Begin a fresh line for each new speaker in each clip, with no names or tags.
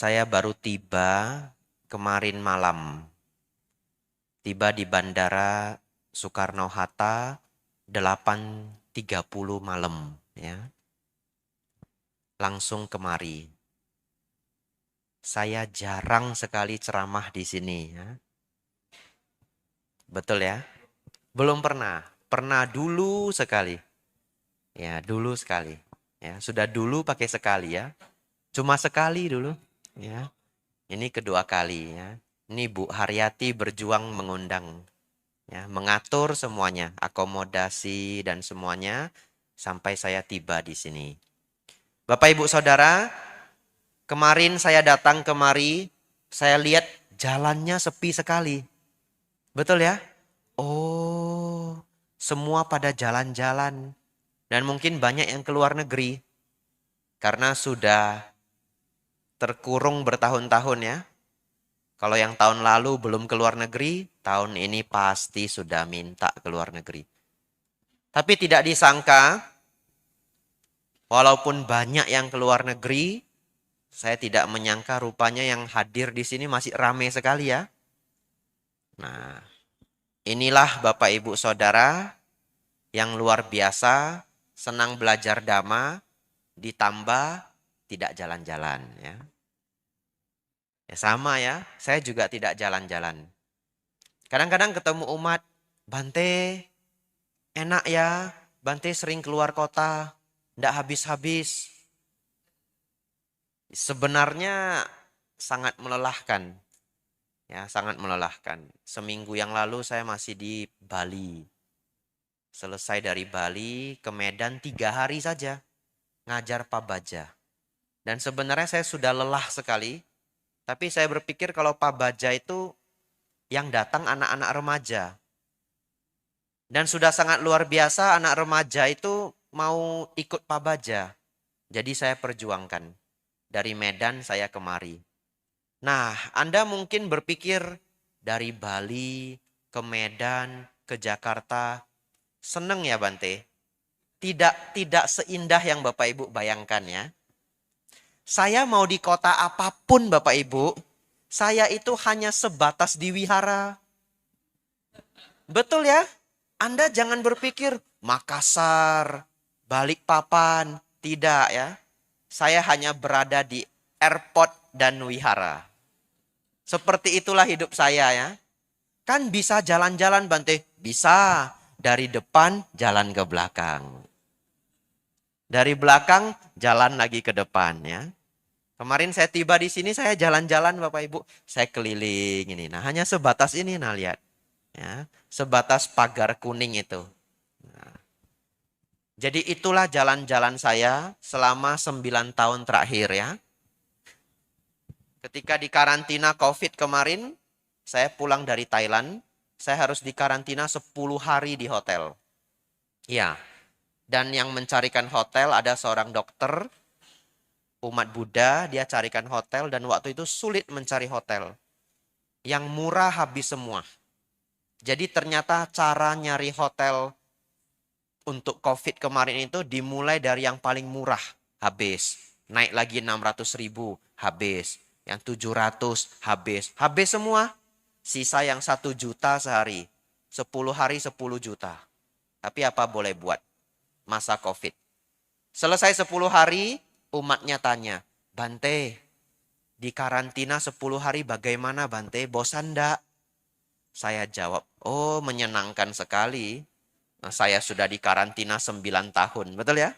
Saya baru tiba kemarin malam. Tiba di Bandara Soekarno-Hatta 8.30 malam, ya. Langsung kemari. Saya jarang sekali ceramah di sini, ya. Betul ya? Belum pernah. Pernah dulu sekali. Ya, dulu sekali. Ya, sudah dulu pakai sekali ya. Cuma sekali dulu, ya. Ini kedua kali ya. Ini Bu Haryati berjuang mengundang, ya, mengatur semuanya, akomodasi dan semuanya sampai saya tiba di sini. Bapak Ibu Saudara, kemarin saya datang kemari, saya lihat jalannya sepi sekali. Betul ya? Oh, semua pada jalan-jalan. Dan mungkin banyak yang keluar negeri. Karena sudah terkurung bertahun-tahun ya. Kalau yang tahun lalu belum keluar negeri, tahun ini pasti sudah minta keluar negeri. Tapi tidak disangka, walaupun banyak yang keluar negeri, saya tidak menyangka rupanya yang hadir di sini masih ramai sekali ya. Nah, inilah Bapak Ibu Saudara yang luar biasa, senang belajar dhamma, ditambah tidak jalan-jalan ya. Ya sama ya, saya juga tidak jalan-jalan. Kadang-kadang ketemu umat, Bante, enak ya, Bante sering keluar kota, ndak habis-habis. Sebenarnya sangat melelahkan, ya sangat melelahkan. Seminggu yang lalu saya masih di Bali. Selesai dari Bali ke Medan 3 hari saja, ngajar Pabaja. Dan sebenarnya saya sudah lelah sekali, tapi saya berpikir kalau Pabaja itu yang datang anak-anak remaja. Dan sudah sangat luar biasa anak remaja itu mau ikut Pabaja. Jadi saya perjuangkan. Dari Medan saya kemari. Nah, Anda mungkin berpikir dari Bali ke Medan ke Jakarta. Seneng ya Bante? Tidak seindah yang Bapak Ibu bayangkan ya. Saya mau di kota apapun Bapak Ibu, saya itu hanya sebatas di wihara. Betul ya? Anda jangan berpikir Makassar, Balikpapan, tidak ya. Saya hanya berada di airport dan wihara. Seperti itulah hidup saya ya. Kan bisa jalan-jalan Bante? Bisa. Dari depan jalan ke belakang. Dari belakang jalan lagi ke depan ya. Kemarin saya tiba di sini saya jalan-jalan Bapak Ibu. Saya keliling ini. Nah hanya sebatas ini nah lihat. Ya, sebatas pagar kuning itu. Nah, jadi itulah jalan-jalan saya selama 9 tahun terakhir ya. Ketika di karantina COVID kemarin, saya pulang dari Thailand, saya harus dikarantina 10 hari di hotel. Ya, dan yang mencarikan hotel ada seorang dokter, umat Buddha, dia carikan hotel dan waktu itu sulit mencari hotel. Yang murah habis semua. Jadi ternyata cara nyari hotel untuk COVID kemarin itu dimulai dari yang paling murah, habis. Naik lagi 600.000, habis. Yang 700, habis. Habis semua. Sisa yang 1 juta sehari. 10 hari 10 juta. Tapi apa boleh buat? Masa COVID. Selesai 10 hari, umatnya tanya, Bante, di karantina 10 hari bagaimana Bante? Bosan enggak? Saya jawab, oh menyenangkan sekali. Nah, saya sudah di karantina 9 tahun, betul ya?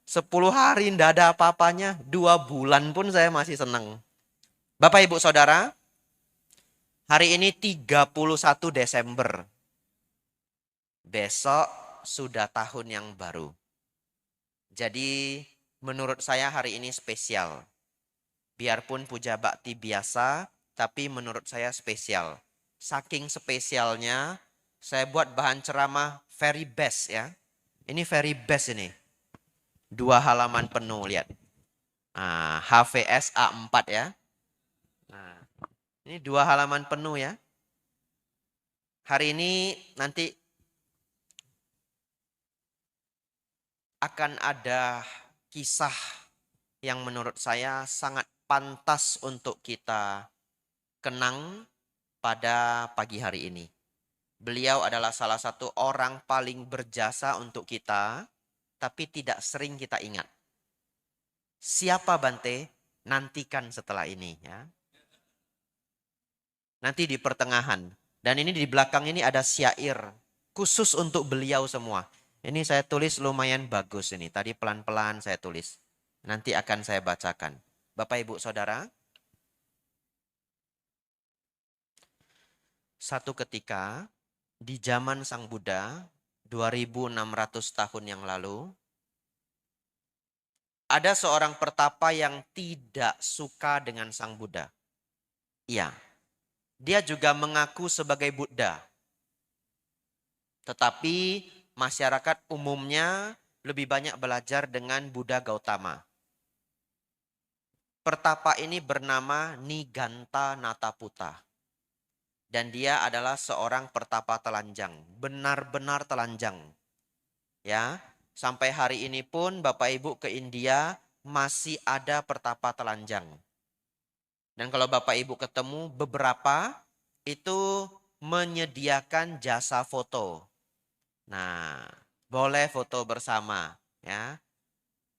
10 hari tidak ada apa-apanya, 2 bulan pun saya masih senang. Bapak Ibu Saudara, hari ini 31 Desember. Besok sudah tahun yang baru. Jadi menurut saya hari ini spesial. Biarpun puja bakti biasa, tapi menurut saya spesial. Saking spesialnya, saya buat bahan ceramah very best ya. Ini very best ini. 2 halaman penuh, lihat. Nah, HVS A4 ya. Nah, ini 2 halaman penuh ya. Hari ini nanti akan ada kisah yang menurut saya sangat pantas untuk kita kenang pada pagi hari ini. Beliau adalah salah satu orang paling berjasa untuk kita, tapi tidak sering kita ingat. Siapa Bante? Nantikan setelah ini ya. Nanti di pertengahan. Dan ini di belakang ini ada syair khusus untuk beliau semua. Ini saya tulis lumayan bagus ini. Tadi pelan-pelan saya tulis. Nanti akan saya bacakan. Bapak Ibu Saudara, satu ketika di zaman Sang Buddha 2600 tahun yang lalu, ada seorang pertapa yang tidak suka dengan Sang Buddha. Iya, dia juga mengaku sebagai Buddha. Tetapi masyarakat umumnya lebih banyak belajar dengan Buddha Gautama. Pertapa ini bernama Niganta Nataputa. Dan dia adalah seorang pertapa telanjang, benar-benar telanjang. Ya, sampai hari ini pun Bapak Ibu ke India masih ada pertapa telanjang. Dan kalau Bapak Ibu ketemu beberapa itu menyediakan jasa foto. Nah, boleh foto bersama ya.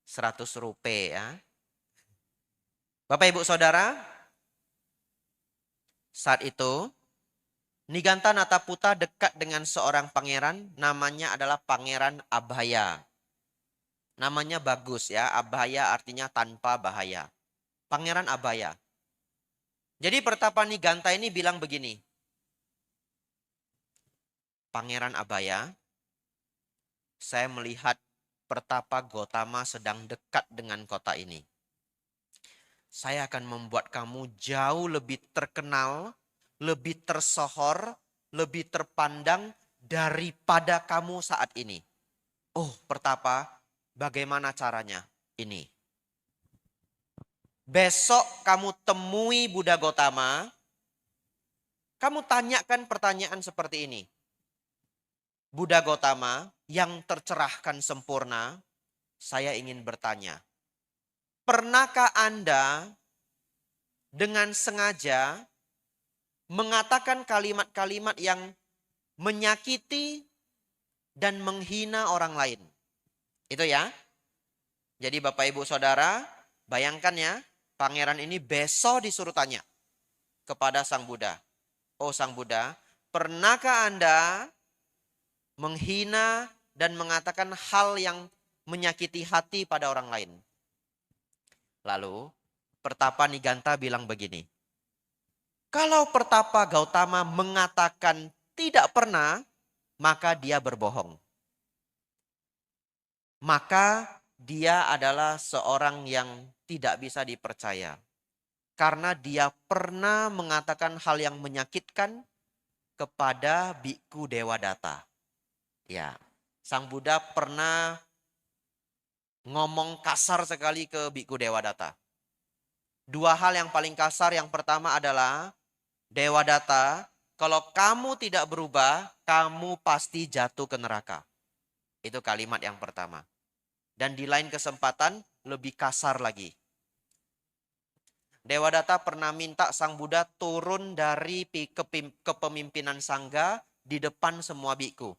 100 rupiah ya. Bapak Ibu Saudara, saat itu Niganta Nataputa dekat dengan seorang pangeran, namanya adalah Pangeran Abhaya. Namanya bagus ya, Abhaya artinya tanpa bahaya. Pangeran Abhaya. Jadi pertapa Niganta ini bilang begini, Pangeran Abhaya, saya melihat pertapa Gautama sedang dekat dengan kota ini. Saya akan membuat kamu jauh lebih terkenal, lebih tersohor, lebih terpandang daripada kamu saat ini. Oh, pertapa, bagaimana caranya? Ini. Besok kamu temui Buddha Gautama, kamu tanyakan pertanyaan seperti ini. Buddha Gautama yang tercerahkan sempurna, saya ingin bertanya. Pernahkah Anda dengan sengaja mengatakan kalimat-kalimat yang menyakiti dan menghina orang lain? Itu ya. Jadi Bapak Ibu Saudara, bayangkan ya, pangeran ini besok disuruh tanya kepada Sang Buddha. Oh Sang Buddha, pernahkah Anda menghina dan mengatakan hal yang menyakiti hati pada orang lain? Lalu pertapa Niganta bilang begini, kalau pertapa Gautama mengatakan tidak pernah, maka dia berbohong. Maka dia adalah seorang yang tidak bisa dipercaya. Karena dia pernah mengatakan hal yang menyakitkan kepada Biku Dewadatta. Ya, Sang Buddha pernah ngomong kasar sekali ke Biku Dewadatta. Dua hal yang paling kasar, yang pertama adalah, Dewadatta, kalau kamu tidak berubah, kamu pasti jatuh ke neraka. Itu kalimat yang pertama. Dan di lain kesempatan lebih kasar lagi. Dewadatta pernah minta Sang Buddha turun dari kepemimpinan sangga di depan semua biku.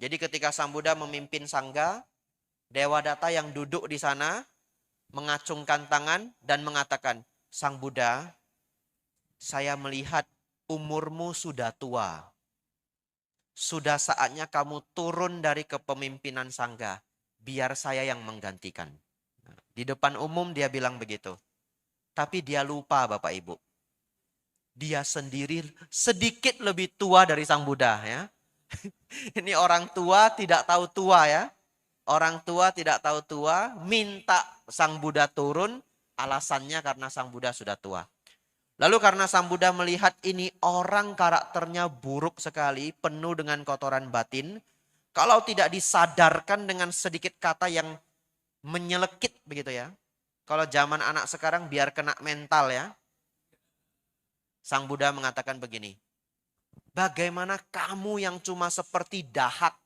Jadi ketika Sang Buddha memimpin sangga, Dewadatta yang duduk di sana mengacungkan tangan dan mengatakan, Sang Buddha, saya melihat umurmu sudah tua. Sudah saatnya kamu turun dari kepemimpinan sangga. Biar saya yang menggantikan. Di depan umum dia bilang begitu. Tapi dia lupa Bapak Ibu. Dia sendiri sedikit lebih tua dari Sang Buddha ya. Ini orang tua tidak tahu tua ya. Orang tua tidak tahu tua, minta Sang Buddha turun, alasannya karena Sang Buddha sudah tua. Lalu karena Sang Buddha melihat ini orang karakternya buruk sekali, penuh dengan kotoran batin, kalau tidak disadarkan dengan sedikit kata yang menyelekit begitu ya. Kalau zaman anak sekarang biar kena mental ya. Sang Buddha mengatakan begini, bagaimana kamu yang cuma seperti dahak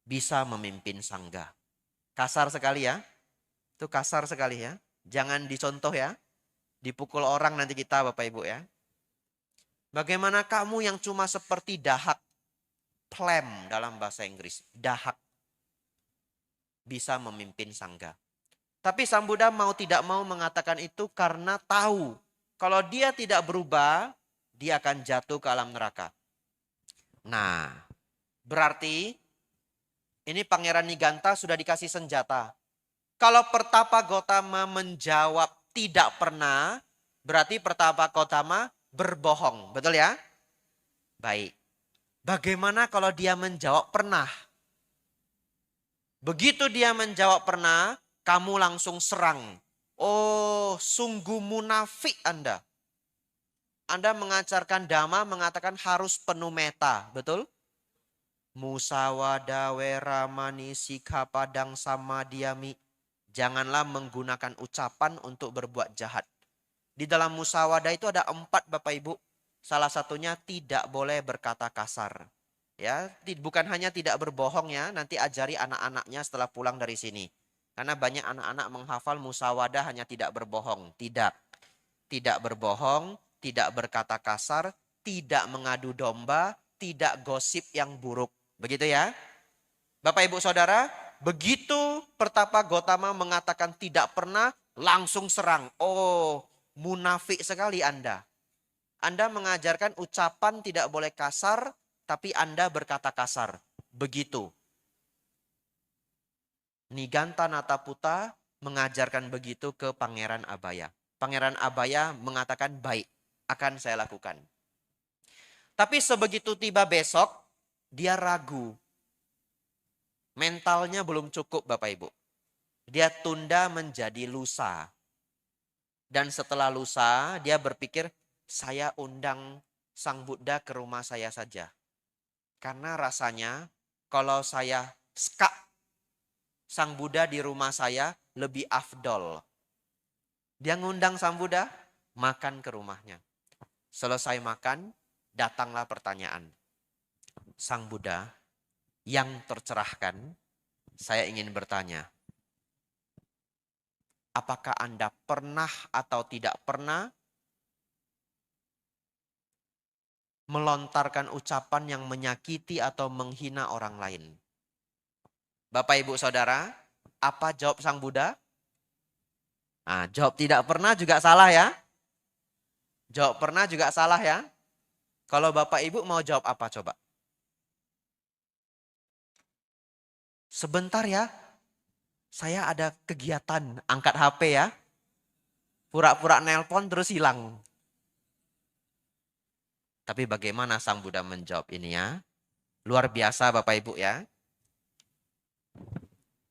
bisa memimpin sangga? Kasar sekali ya. Itu kasar sekali ya. Jangan dicontoh ya. Dipukul orang nanti kita Bapak Ibu ya. Bagaimana kamu yang cuma seperti dahak, phlegm dalam bahasa Inggris, dahak, bisa memimpin sangga. Tapi Sang Buddha mau tidak mau mengatakan itu karena tahu kalau dia tidak berubah, dia akan jatuh ke alam neraka. Nah, berarti ini Pangeran Niganta sudah dikasih senjata. Kalau Pertapa Gotama menjawab tidak pernah, berarti Pertapa Gotama berbohong. Betul ya? Baik. Bagaimana kalau dia menjawab pernah? Begitu dia menjawab pernah, kamu langsung serang. Oh, sungguh munafik Anda. Anda mengajarkan dhamma mengatakan harus penuh meta. Betul? Musawada weramani sikha padang samadhyami. Janganlah menggunakan ucapan untuk berbuat jahat. Di dalam musawada itu ada 4 Bapak Ibu. Salah satunya tidak boleh berkata kasar. Ya, bukan hanya tidak berbohong ya, nanti ajari anak-anaknya setelah pulang dari sini. Karena banyak anak-anak menghafal musawada hanya tidak berbohong. Tidak. Tidak berbohong, tidak berkata kasar, tidak mengadu domba, tidak gosip yang buruk. Begitu ya. Bapak Ibu Saudara, begitu Pertapa Gotama mengatakan tidak pernah, langsung serang. Oh, munafik sekali Anda. Anda mengajarkan ucapan tidak boleh kasar, tapi Anda berkata kasar. Begitu. Niganta Nataputa mengajarkan begitu ke Pangeran Abaya. Pangeran Abaya mengatakan baik, akan saya lakukan. Tapi sebegitu tiba besok, dia ragu. Mentalnya belum cukup Bapak Ibu. Dia tunda menjadi lusa. Dan setelah lusa, dia berpikir, saya undang Sang Buddha ke rumah saya saja. Karena rasanya kalau saya skak Sang Buddha di rumah saya lebih afdol. Dia ngundang Sang Buddha, makan ke rumahnya. Selesai makan, datanglah pertanyaan. Sang Buddha yang tercerahkan, saya ingin bertanya. Apakah Anda pernah atau tidak pernah melontarkan ucapan yang menyakiti atau menghina orang lain? Bapak Ibu Saudara, apa jawab Sang Buddha? Nah, jawab tidak pernah juga salah ya. Jawab pernah juga salah ya. Kalau Bapak Ibu mau jawab apa coba? Sebentar ya. Saya ada kegiatan, angkat HP ya. Pura-pura nelpon terus hilang. Tapi bagaimana Sang Buddha menjawab ini ya? Luar biasa Bapak Ibu ya.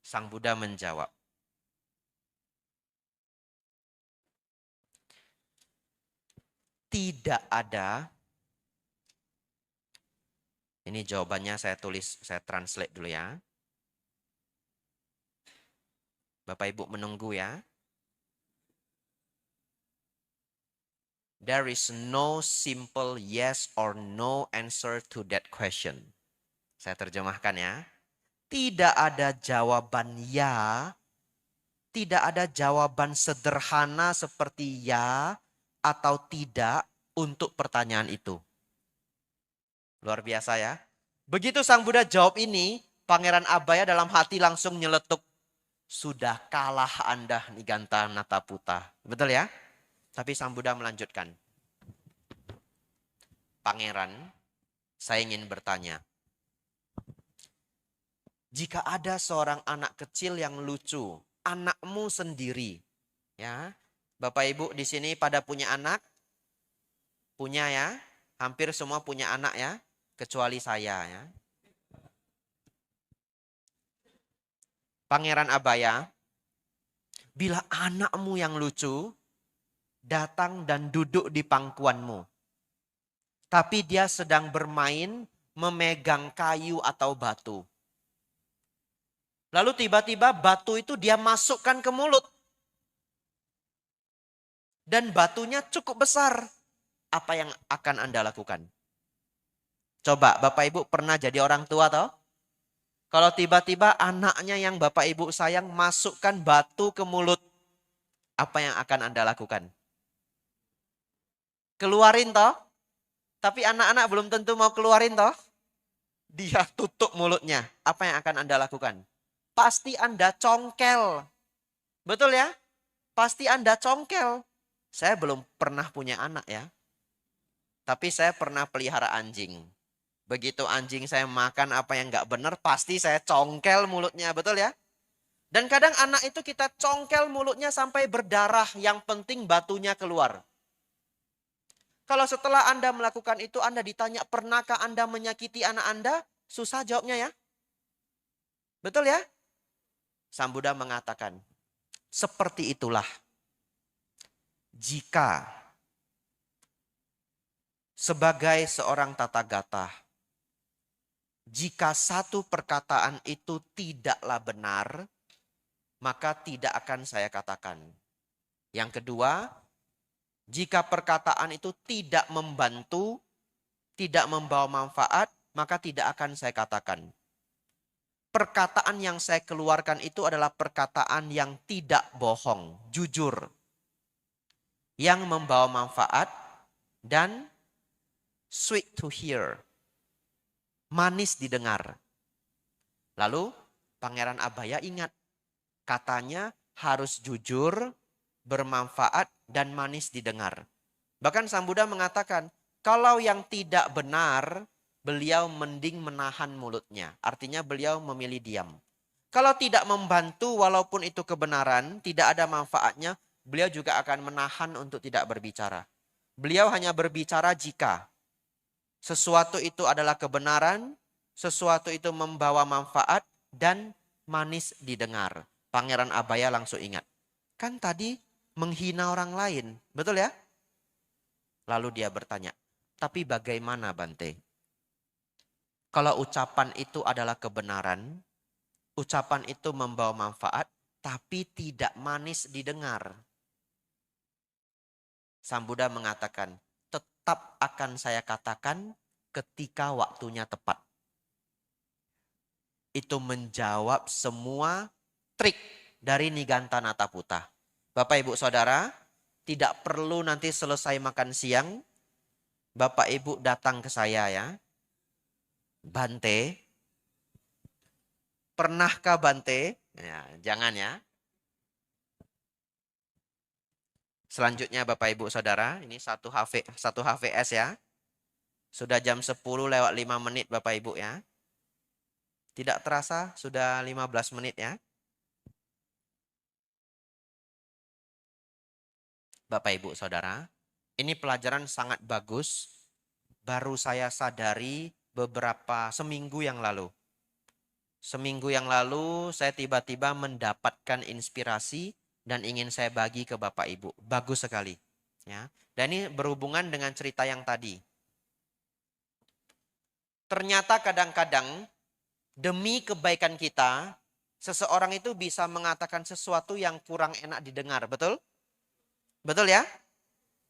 Sang Buddha menjawab. Tidak ada. Ini jawabannya saya tulis, saya translate dulu ya. Bapak Ibu menunggu ya. There is no simple yes or no answer to that question. Saya terjemahkan ya. Tidak ada jawaban ya. Tidak ada jawaban sederhana seperti ya atau tidak untuk pertanyaan itu. Luar biasa ya. Begitu Sang Buddha jawab ini, Pangeran Abaya dalam hati langsung nyeletuk. Sudah kalah Anda Niganta Nataputa. Betul ya? Tapi Sang Buddha melanjutkan. Pangeran, saya ingin bertanya. Jika ada seorang anak kecil yang lucu, anakmu sendiri, ya, Bapak Ibu di sini pada punya anak? Punya ya? Hampir semua punya anak ya, kecuali saya ya. Pangeran Abaya, bila anakmu yang lucu datang dan duduk di pangkuanmu, tapi dia sedang bermain memegang kayu atau batu. Lalu tiba-tiba batu itu dia masukkan ke mulut. Dan batunya cukup besar. Apa yang akan Anda lakukan? Coba Bapak Ibu pernah jadi orang tua toh? Kalau tiba-tiba anaknya yang Bapak Ibu sayang masukkan batu ke mulut. Apa yang akan Anda lakukan? Keluarin toh? Tapi anak-anak belum tentu mau keluarin toh? Dia tutup mulutnya. Apa yang akan Anda lakukan? Pasti Anda congkel. Betul ya? Pasti Anda congkel. Saya belum pernah punya anak ya. Tapi saya pernah pelihara anjing. Begitu anjing saya makan apa yang nggak benar, pasti saya congkel mulutnya. Betul ya? Dan kadang anak itu kita congkel mulutnya sampai berdarah. Yang penting batunya keluar. Kalau setelah Anda melakukan itu, Anda ditanya, pernahkah Anda menyakiti anak Anda? Susah jawabnya ya. Betul ya? Sang Buddha mengatakan, seperti itulah jika sebagai seorang Tathagata, jika satu perkataan itu tidaklah benar, maka tidak akan saya katakan. Yang kedua, jika perkataan itu tidak membantu, tidak membawa manfaat, maka tidak akan saya katakan. Perkataan yang saya keluarkan itu adalah perkataan yang tidak bohong, jujur. Yang membawa manfaat dan sweet to hear. Manis didengar. Lalu Pangeran Abhaya ingat, katanya harus jujur, bermanfaat, dan manis didengar. Bahkan Sang Buddha mengatakan, kalau yang tidak benar, beliau mending menahan mulutnya. Artinya beliau memilih diam. Kalau tidak membantu walaupun itu kebenaran, tidak ada manfaatnya, beliau juga akan menahan untuk tidak berbicara. Beliau hanya berbicara jika sesuatu itu adalah kebenaran, sesuatu itu membawa manfaat, dan manis didengar. Pangeran Abhaya langsung ingat. Kan tadi menghina orang lain, betul ya? Lalu dia bertanya, tapi bagaimana Bante? Kalau ucapan itu adalah kebenaran, ucapan itu membawa manfaat, tapi tidak manis didengar. Sang Buddha mengatakan, tetap akan saya katakan ketika waktunya tepat. Itu menjawab semua trik dari Niganthanata Putta. Bapak Ibu Saudara, tidak perlu nanti selesai makan siang, Bapak Ibu datang ke saya ya. Bante, pernahkah Bante? Ya, jangan ya. Selanjutnya Bapak Ibu Saudara, ini satu HVS ya. Sudah jam 10 lewat 5 menit Bapak Ibu ya. Tidak terasa sudah 15 menit ya. Bapak Ibu Saudara, ini pelajaran sangat bagus. Baru saya sadari beberapa seminggu yang lalu. Seminggu yang lalu saya tiba-tiba mendapatkan inspirasi dan ingin saya bagi ke Bapak Ibu. Bagus sekali. Ya. Dan ini berhubungan dengan cerita yang tadi. Ternyata kadang-kadang demi kebaikan kita, seseorang itu bisa mengatakan sesuatu yang kurang enak didengar. Betul? Betul ya?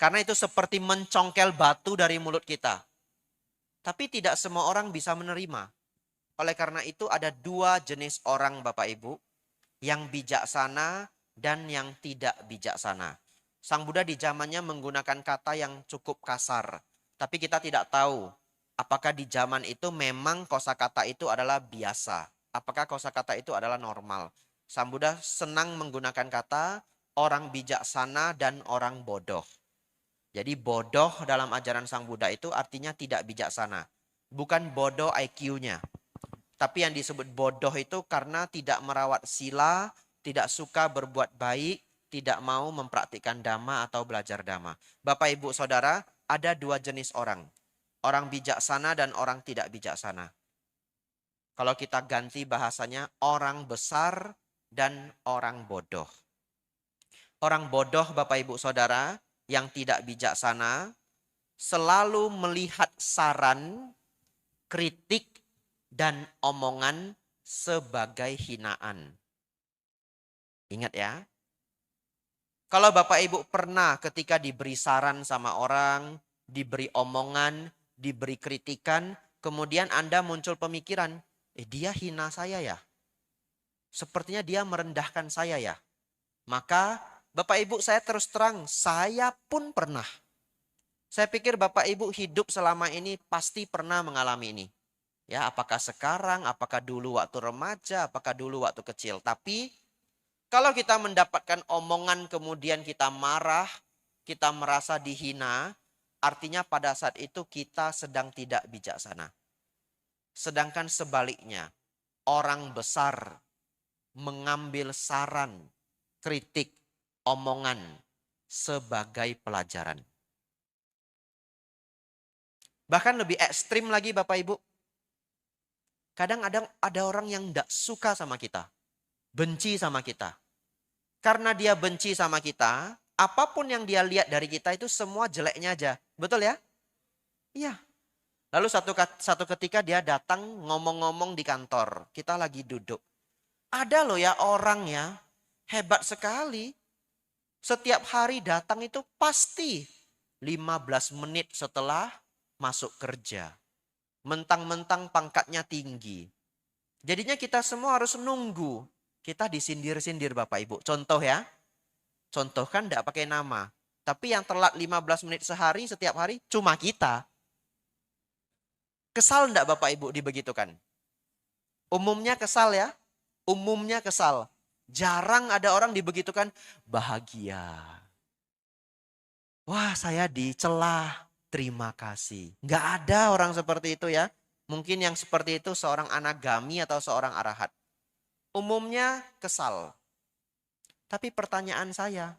Karena itu seperti mencongkel batu dari mulut kita. Tapi tidak semua orang bisa menerima. Oleh karena itu ada dua jenis orang Bapak Ibu. Yang bijaksana dan yang tidak bijaksana. Sang Buddha di zamannya menggunakan kata yang cukup kasar. Tapi kita tidak tahu apakah di zaman itu memang kosakata itu adalah biasa. Apakah kosakata itu adalah normal. Sang Buddha senang menggunakan kata orang bijaksana dan orang bodoh. Jadi bodoh dalam ajaran Sang Buddha itu artinya tidak bijaksana. Bukan bodoh IQ-nya. Tapi yang disebut bodoh itu karena tidak merawat sila, tidak suka berbuat baik, tidak mau mempraktikkan dhamma atau belajar dhamma. Bapak Ibu Saudara, ada dua jenis orang. Orang bijaksana dan orang tidak bijaksana. Kalau kita ganti bahasanya, orang besar dan orang bodoh. Orang bodoh Bapak Ibu Saudara yang tidak bijaksana selalu melihat saran, kritik, dan omongan sebagai hinaan. Ingat ya. Kalau Bapak Ibu pernah ketika diberi saran sama orang, diberi omongan, diberi kritikan, kemudian Anda muncul pemikiran, dia hina saya ya. Sepertinya dia merendahkan saya ya. Maka Bapak Ibu, saya terus terang, saya pun pernah. Saya pikir Bapak Ibu hidup selama ini pasti pernah mengalami ini. Ya, apakah sekarang, apakah dulu waktu remaja, apakah dulu waktu kecil. Tapi kalau kita mendapatkan omongan kemudian kita marah, kita merasa dihina, artinya pada saat itu kita sedang tidak bijaksana. Sedangkan sebaliknya, orang besar mengambil saran, kritik, omongan sebagai pelajaran. Bahkan lebih ekstrim lagi Bapak Ibu. Kadang ada orang yang tidak suka sama kita. Benci sama kita. Karena dia benci sama kita, apapun yang dia lihat dari kita itu semua jeleknya aja. Betul ya? Iya. Lalu satu ketika dia datang ngomong-ngomong di kantor. Kita lagi duduk. Ada loh ya orang ya, hebat sekali. Setiap hari datang itu pasti 15 menit setelah masuk kerja. Mentang-mentang pangkatnya tinggi. Jadinya kita semua harus nunggu. Kita disindir-sindir Bapak Ibu. Contoh ya. Contoh kan tidak pakai nama. Tapi yang telat 15 menit sehari setiap hari cuma kita. Kesal enggak Bapak Ibu dibegitukan? Umumnya kesal ya. Umumnya kesal. Jarang ada orang dibegitukan bahagia. Wah, saya dicela. Terima kasih. Enggak ada orang seperti itu ya. Mungkin yang seperti itu seorang anagami atau seorang arahat. Umumnya kesal. Tapi pertanyaan saya,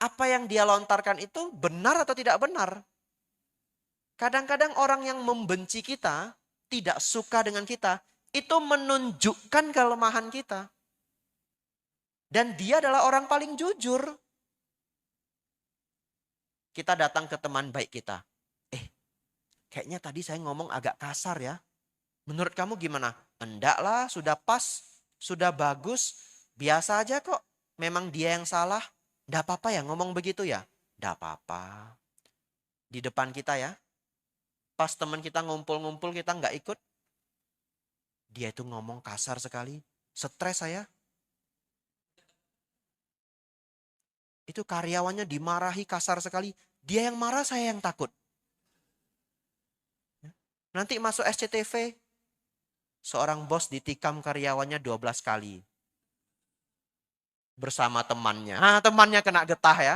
apa yang dia lontarkan itu benar atau tidak benar? Kadang-kadang orang yang membenci kita, tidak suka dengan kita, itu menunjukkan kelemahan kita. Dan dia adalah orang paling jujur. Kita datang ke teman baik kita. Kayaknya tadi saya ngomong agak kasar ya. Menurut kamu gimana? Enggak sudah pas, sudah bagus, biasa aja kok. Memang dia yang salah. Enggak apa-apa ya ngomong begitu ya? Enggak apa-apa. Di depan kita ya. Pas teman kita ngumpul-ngumpul kita enggak ikut. Dia itu ngomong kasar sekali. Stres saya. Itu karyawannya dimarahi kasar sekali. Dia yang marah, saya yang takut. Nanti masuk SCTV. Seorang bos ditikam karyawannya 12 kali. Bersama temannya. Temannya kena getah ya.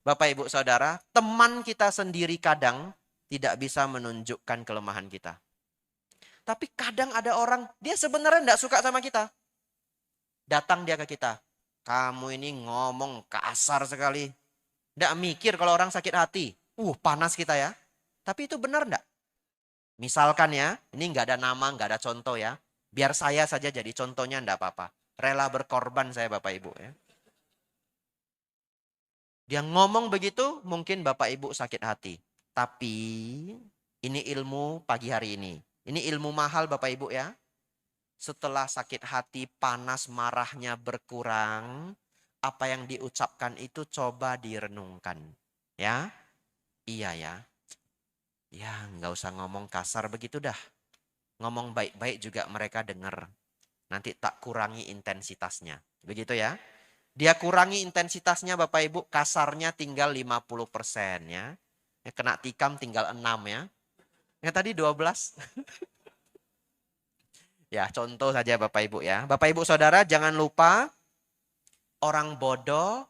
Bapak Ibu Saudara, teman kita sendiri kadang tidak bisa menunjukkan kelemahan kita. Tapi kadang ada orang, dia sebenarnya tidak suka sama kita. Datang dia ke kita. Kamu ini ngomong kasar sekali. Tidak mikir kalau orang sakit hati. Panas kita ya. Tapi itu benar enggak? Misalkan ya, ini enggak ada nama, enggak ada contoh ya. Biar saya saja jadi contohnya enggak apa-apa. Rela berkorban saya Bapak Ibu ya. Dia ngomong begitu, mungkin Bapak Ibu sakit hati. Tapi ini ilmu pagi hari ini. Ini ilmu mahal Bapak Ibu ya. Setelah sakit hati, panas, marahnya berkurang, apa yang diucapkan itu coba direnungkan. Ya, iya ya. Ya, nggak usah ngomong kasar begitu dah. Ngomong baik-baik juga mereka dengar. Nanti tak kurangi intensitasnya. Begitu ya. Dia kurangi intensitasnya Bapak Ibu, kasarnya tinggal 50% ya. Kena tikam tinggal 6 ya. Yang tadi 12. Ya, contoh saja Bapak Ibu ya. Bapak Ibu Saudara jangan lupa orang bodoh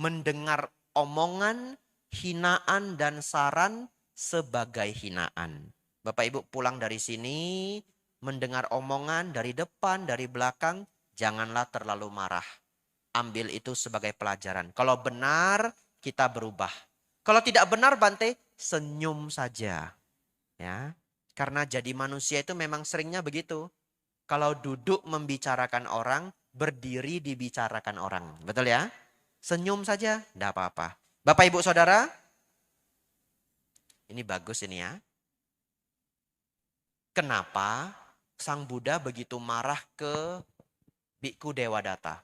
mendengar omongan, hinaan dan saran sebagai hinaan. Bapak Ibu pulang dari sini mendengar omongan dari depan, dari belakang, janganlah terlalu marah. Ambil itu sebagai pelajaran. Kalau benar kita berubah. Kalau tidak benar Bante, senyum saja. Ya. Karena jadi manusia itu memang seringnya begitu. Kalau duduk membicarakan orang, berdiri dibicarakan orang. Betul ya? Senyum saja, tidak apa-apa. Bapak Ibu Saudara, ini bagus ini ya. Kenapa Sang Buddha begitu marah ke Bhikkhu Dewadatta?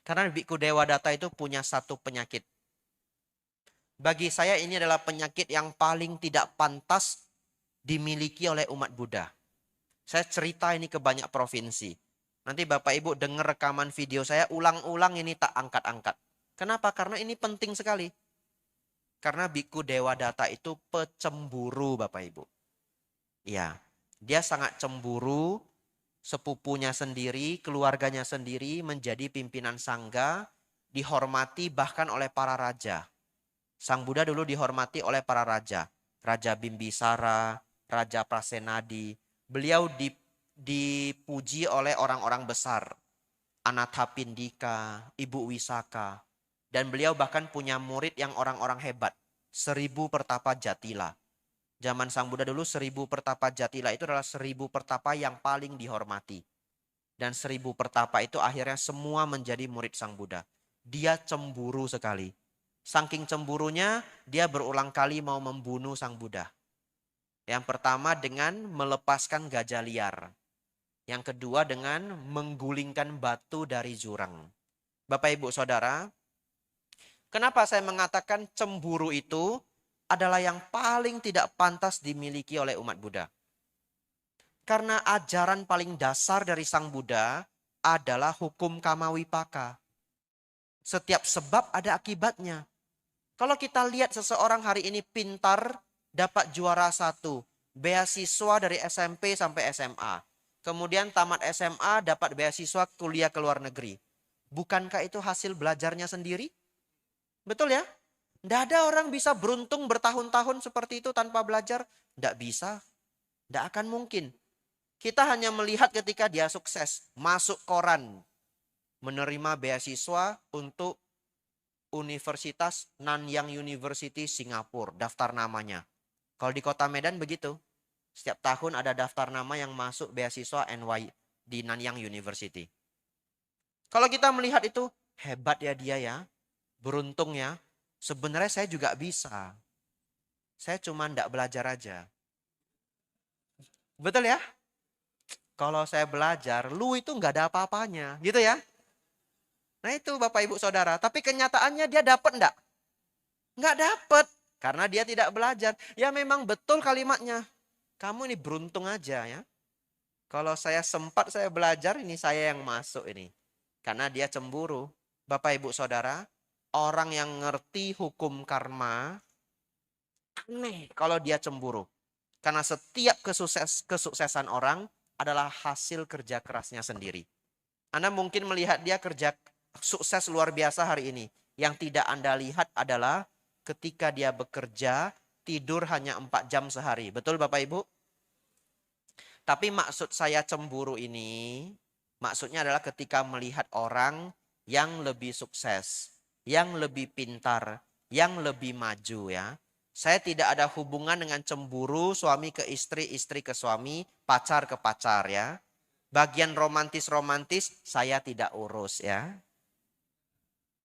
Karena Bhikkhu Dewadatta itu punya satu penyakit. Bagi saya ini adalah penyakit yang paling tidak pantas dimiliki oleh umat Buddha. Saya cerita ini ke banyak provinsi. Nanti Bapak Ibu dengar rekaman video saya ulang-ulang ini tak angkat-angkat. Kenapa? Karena ini penting sekali. Karena Biku Dewa Data itu pecemburu Bapak Ibu. Ya, dia sangat cemburu, sepupunya sendiri, keluarganya sendiri menjadi pimpinan sangga, dihormati bahkan oleh para raja. Sang Buddha dulu dihormati oleh para raja. Raja Bimbisara, Raja Prasenadi. Beliau dipuji oleh orang-orang besar. Anathapindika, Ibu Wisaka. Dan beliau bahkan punya murid yang orang-orang hebat. 1000 pertapa jatila. Zaman Sang Buddha dulu 1000 pertapa jatila itu adalah 1000 pertapa yang paling dihormati. Dan 1000 pertapa itu akhirnya semua menjadi murid Sang Buddha. Dia cemburu sekali. Saking cemburunya dia berulang kali mau membunuh Sang Buddha. Yang pertama dengan melepaskan gajah liar. Yang kedua dengan menggulingkan batu dari jurang. Bapak Ibu Saudara, kenapa saya mengatakan cemburu itu adalah yang paling tidak pantas dimiliki oleh umat Buddha? Karena ajaran paling dasar dari Sang Buddha adalah hukum kamawipaka. Setiap sebab ada akibatnya. Kalau kita lihat seseorang hari ini pintar, dapat juara 1, beasiswa dari SMP sampai SMA. Kemudian tamat SMA dapat beasiswa kuliah ke luar negeri. Bukankah itu hasil belajarnya sendiri? Betul ya? Tidak ada orang bisa beruntung bertahun-tahun seperti itu tanpa belajar. Tidak bisa. Tidak akan mungkin. Kita hanya melihat ketika dia sukses, masuk koran, menerima beasiswa untuk Universitas Nanyang University Singapura, daftar namanya. Kalau di Kota Medan begitu. Setiap tahun ada daftar nama yang masuk beasiswa NY di Nanyang University. Kalau kita melihat itu, hebat ya dia ya. Beruntung ya. Sebenarnya saya juga bisa. Saya cuma tidak belajar aja. Betul ya? Kalau saya belajar, lu itu nggak ada apa-apanya. Gitu ya? Nah itu Bapak Ibu Saudara. Tapi kenyataannya dia dapat enggak? Enggak dapat. Karena dia tidak belajar. Ya memang betul kalimatnya. Kamu ini beruntung aja ya. Kalau saya sempat saya belajar, ini saya yang masuk ini. Karena dia cemburu. Bapak Ibu Saudara, orang yang ngerti hukum karma, aneh kalau dia cemburu. Karena setiap kesuksesan orang adalah hasil kerja kerasnya sendiri. Anda mungkin melihat dia kerja sukses luar biasa hari ini. Yang tidak Anda lihat adalah ketika dia bekerja, tidur hanya 4 jam sehari. Betul Bapak Ibu? Tapi maksud saya cemburu ini, maksudnya adalah ketika melihat orang yang lebih sukses, yang lebih pintar, yang lebih maju ya. Saya tidak ada hubungan dengan cemburu suami ke istri, istri ke suami, pacar ke pacar ya. Bagian romantis-romantis saya tidak urus ya.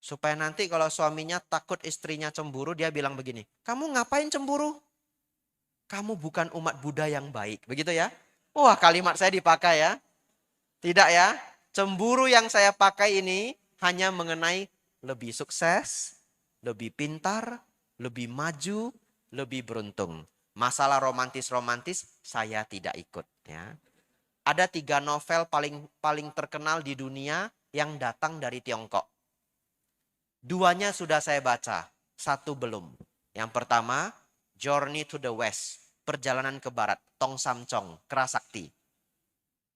Supaya nanti kalau suaminya takut istrinya cemburu, dia bilang begini, kamu ngapain cemburu? Kamu bukan umat Buddha yang baik. Begitu ya. Wah, kalimat saya dipakai ya. Tidak ya. Cemburu yang saya pakai ini hanya mengenai lebih sukses, lebih pintar, lebih maju, lebih beruntung. Masalah romantis-romantis saya tidak ikut ya. Ada 3 novel paling terkenal di dunia yang datang dari Tiongkok. 2-nya sudah saya baca, 1 belum. Yang pertama, Journey to the West. Perjalanan ke Barat, Tong Sam Chong, Kerasakti.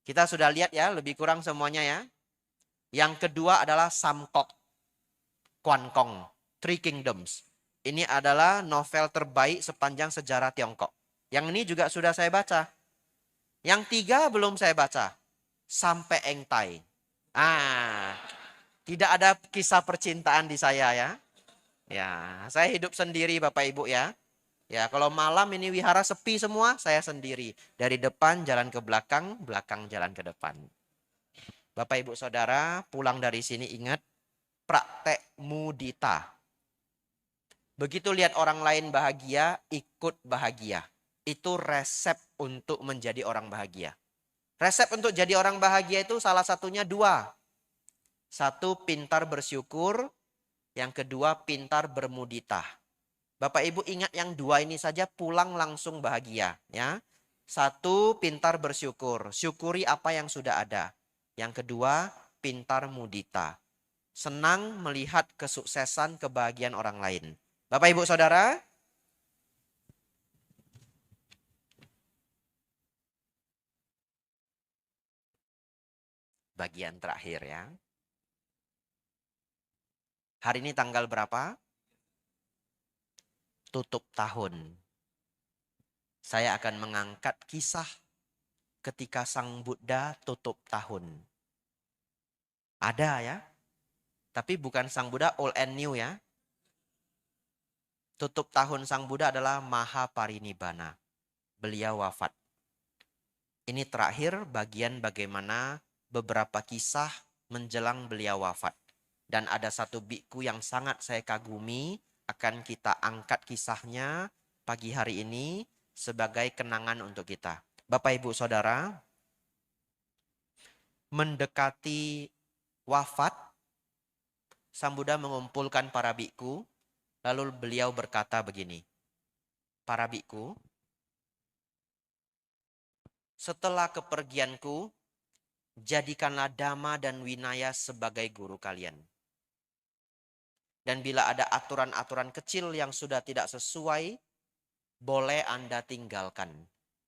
Kita sudah lihat ya, lebih kurang semuanya ya. Yang kedua adalah Samkok, Quan Kong, Three Kingdoms. Ini adalah novel terbaik sepanjang sejarah Tiongkok. Yang ini juga sudah saya baca. Yang 3 belum saya baca, Sampai Eng Tai. Tidak ada kisah percintaan di saya ya. Ya, saya hidup sendiri Bapak Ibu ya. Ya, kalau malam ini wihara sepi semua, saya sendiri. Dari depan jalan ke belakang, belakang jalan ke depan. Bapak Ibu Saudara, pulang dari sini ingat, praktek mudita. Begitu lihat orang lain bahagia, ikut bahagia. Itu resep untuk menjadi orang bahagia. Resep untuk jadi orang bahagia itu salah satunya 2. 1, pintar bersyukur. Yang kedua, pintar bermudita. Bapak Ibu ingat yang 2 ini saja pulang langsung bahagia ya. 1, pintar bersyukur. Syukuri apa yang sudah ada. Yang kedua, pintar mudita. Senang melihat kesuksesan, kebahagiaan orang lain. Bapak Ibu Saudara, bagian terakhir ya. Hari ini tanggal berapa? Tutup tahun. Saya akan mengangkat kisah ketika Sang Buddha tutup tahun. Ada ya, tapi bukan Sang Buddha old and new ya. Tutup tahun Sang Buddha adalah Mahaparinibbana. Beliau wafat. Ini terakhir bagian bagaimana beberapa kisah menjelang beliau wafat. Dan ada satu biku yang sangat saya kagumi, akan kita angkat kisahnya pagi hari ini sebagai kenangan untuk kita. Bapak Ibu Saudara, mendekati wafat, Sang Buddha mengumpulkan para biku, lalu beliau berkata begini, para biku, setelah kepergianku, jadikanlah Dhamma dan Winaya sebagai guru kalian. Dan bila ada aturan-aturan kecil yang sudah tidak sesuai, boleh Anda tinggalkan.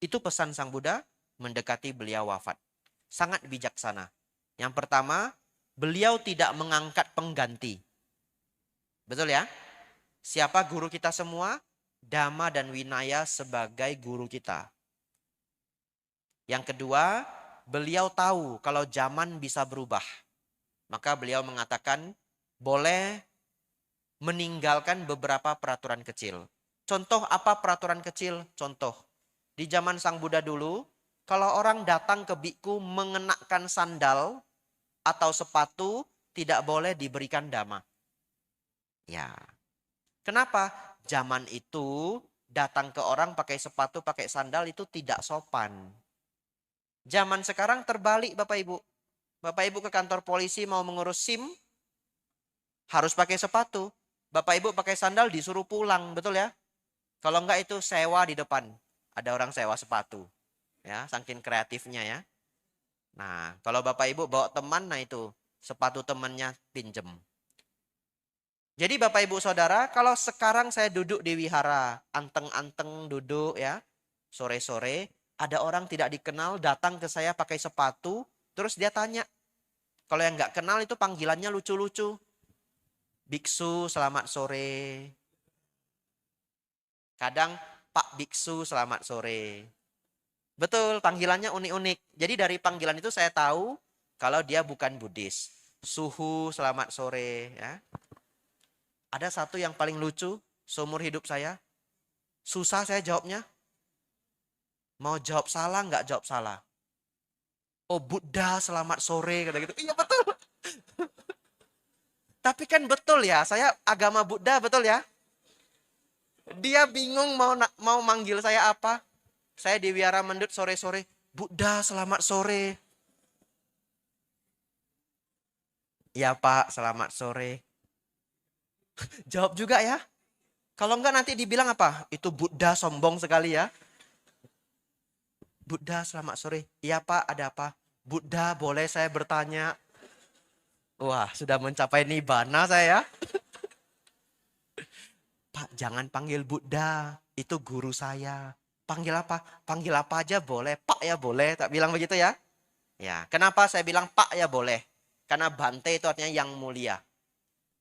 Itu pesan Sang Buddha mendekati beliau wafat. Sangat bijaksana. Yang pertama, beliau tidak mengangkat pengganti. Betul ya? Siapa guru kita semua? Dhamma dan Winaya sebagai guru kita. Yang kedua, beliau tahu kalau zaman bisa berubah. Maka beliau mengatakan boleh meninggalkan beberapa peraturan kecil. Contoh apa peraturan kecil? Contoh, di zaman Sang Buddha dulu, kalau orang datang ke biku mengenakan sandal atau sepatu, tidak boleh diberikan dhamma. Ya, kenapa? Zaman itu datang ke orang pakai sepatu, pakai sandal itu tidak sopan. Zaman sekarang terbalik Bapak Ibu. Bapak Ibu ke kantor polisi mau mengurus SIM, harus pakai sepatu. Bapak Ibu pakai sandal disuruh pulang, betul ya? Kalau enggak itu sewa di depan. Ada orang sewa sepatu. Ya, saking kreatifnya ya. Nah, kalau Bapak Ibu bawa teman, nah itu sepatu temannya pinjem. Jadi Bapak Ibu Saudara, kalau sekarang saya duduk di wihara, anteng-anteng duduk ya, sore-sore, ada orang tidak dikenal datang ke saya pakai sepatu, terus dia tanya. Kalau yang nggak kenal itu panggilannya lucu-lucu. Biksu selamat sore. Kadang Pak Biksu selamat sore. Betul, panggilannya unik-unik. Jadi dari panggilan itu saya tahu kalau dia bukan Buddhis. Suhu selamat sore ya. Ada satu yang paling lucu seumur hidup saya. Susah saya jawabnya. Mau jawab salah nggak jawab salah. Oh Buddha selamat sore kata gitu. Iya betul. Tapi kan betul ya, saya agama Buddha betul ya. Dia bingung mau manggil saya apa. Saya di Wihara Mendut sore-sore. Buddha selamat sore. Ya Pak selamat sore. Jawab juga ya. Kalau enggak nanti dibilang apa? Itu Buddha sombong sekali ya. Buddha selamat sore. Iya Pak ada apa? Buddha boleh saya bertanya? Wah sudah mencapai nibbana saya. Pak jangan panggil Buddha. Itu guru saya. Panggil apa? Panggil apa aja boleh. Pak ya boleh. Tak bilang begitu ya. Ya, kenapa saya bilang Pak ya boleh? Karena Bante itu artinya yang mulia.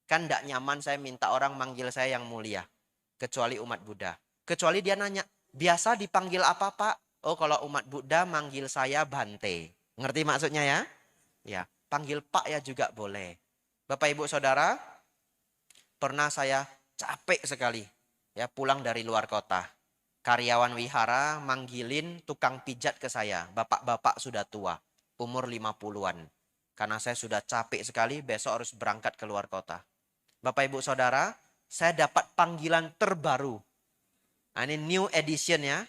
Kan tidak nyaman saya minta orang manggil saya yang mulia. Kecuali umat Buddha. Kecuali dia nanya, biasa dipanggil apa Pak? Oh kalau umat Buddha manggil saya Bante. Ngerti maksudnya ya? Ya, panggil Pak ya juga boleh. Bapak Ibu Saudara, pernah saya capek sekali ya pulang dari luar kota. Karyawan wihara manggilin tukang pijat ke saya. Bapak-bapak sudah tua, umur 50-an. Karena saya sudah capek sekali, besok harus berangkat ke luar kota. Bapak Ibu Saudara, saya dapat panggilan terbaru. Nah, ini new edition ya.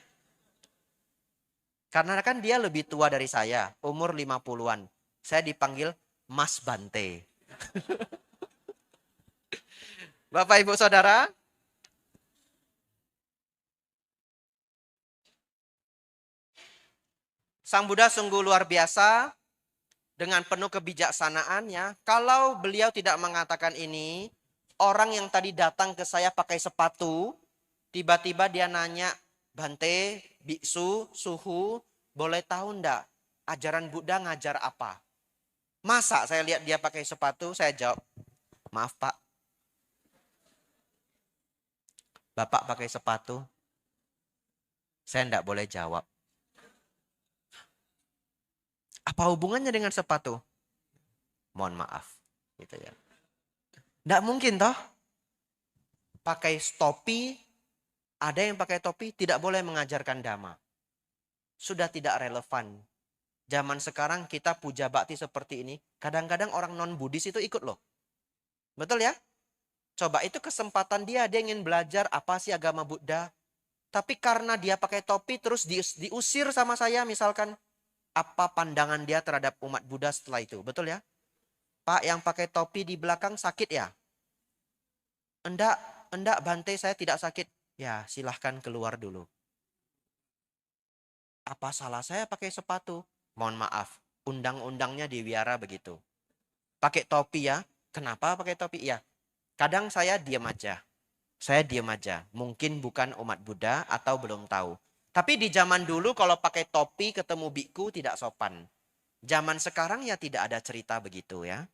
Karena kan dia lebih tua dari saya, umur 50-an. Saya dipanggil Mas Bante. Bapak Ibu Saudara, Sang Buddha sungguh luar biasa. dengan penuh kebijaksanaan ya. Kalau beliau tidak mengatakan ini, orang yang tadi datang ke saya pakai sepatu, tiba-tiba dia nanya, Bante, biksu, suhu, boleh tahu ndak ajaran Buddha ngajar apa? Masa saya lihat dia pakai sepatu, saya jawab, maaf Pak, Bapak pakai sepatu, saya ndak boleh jawab. Apa hubungannya dengan sepatu? Mohon maaf, gitu ya. Ndak mungkin toh, pakai topi, ada yang pakai topi tidak boleh mengajarkan dhamma. Sudah tidak relevan. Zaman sekarang kita puja bakti seperti ini, kadang-kadang orang non-Buddhis itu ikut loh. Betul ya? Coba itu kesempatan dia ingin belajar apa sih agama Buddha. Tapi karena dia pakai topi terus diusir sama saya misalkan. Apa pandangan dia terhadap umat Buddha setelah itu? Betul ya? Pak yang pakai topi di belakang sakit ya? Enggak, enggak Bante saya tidak sakit. Ya silahkan keluar dulu. Apa salah saya pakai sepatu? Mohon maaf, undang-undangnya di wihara begitu. Pakai topi ya. Kenapa pakai topi? Ya, kadang saya diam aja. Saya diam aja. Mungkin bukan umat Buddha atau belum tahu. Tapi di zaman dulu kalau pakai topi ketemu biku tidak sopan. Zaman sekarang ya tidak ada cerita begitu ya.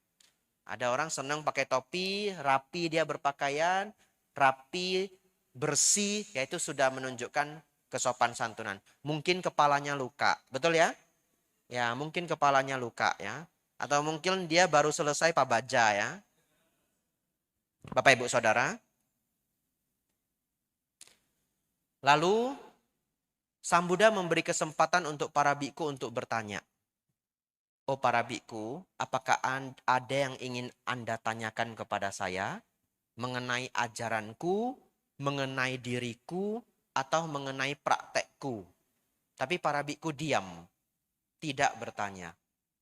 Ada orang senang pakai topi, rapi dia berpakaian, rapi, bersih, yaitu sudah menunjukkan kesopan santunan. Mungkin kepalanya luka, betul ya? Ya, mungkin kepalanya luka ya. Atau mungkin dia baru selesai pabaja ya. Bapak Ibu Saudara. Lalu Sang Buddha memberi kesempatan untuk para biku untuk bertanya. Oh para biku, apakah ada yang ingin Anda tanyakan kepada saya mengenai ajaranku, mengenai diriku, atau mengenai praktekku? Tapi para biku diam, tidak bertanya.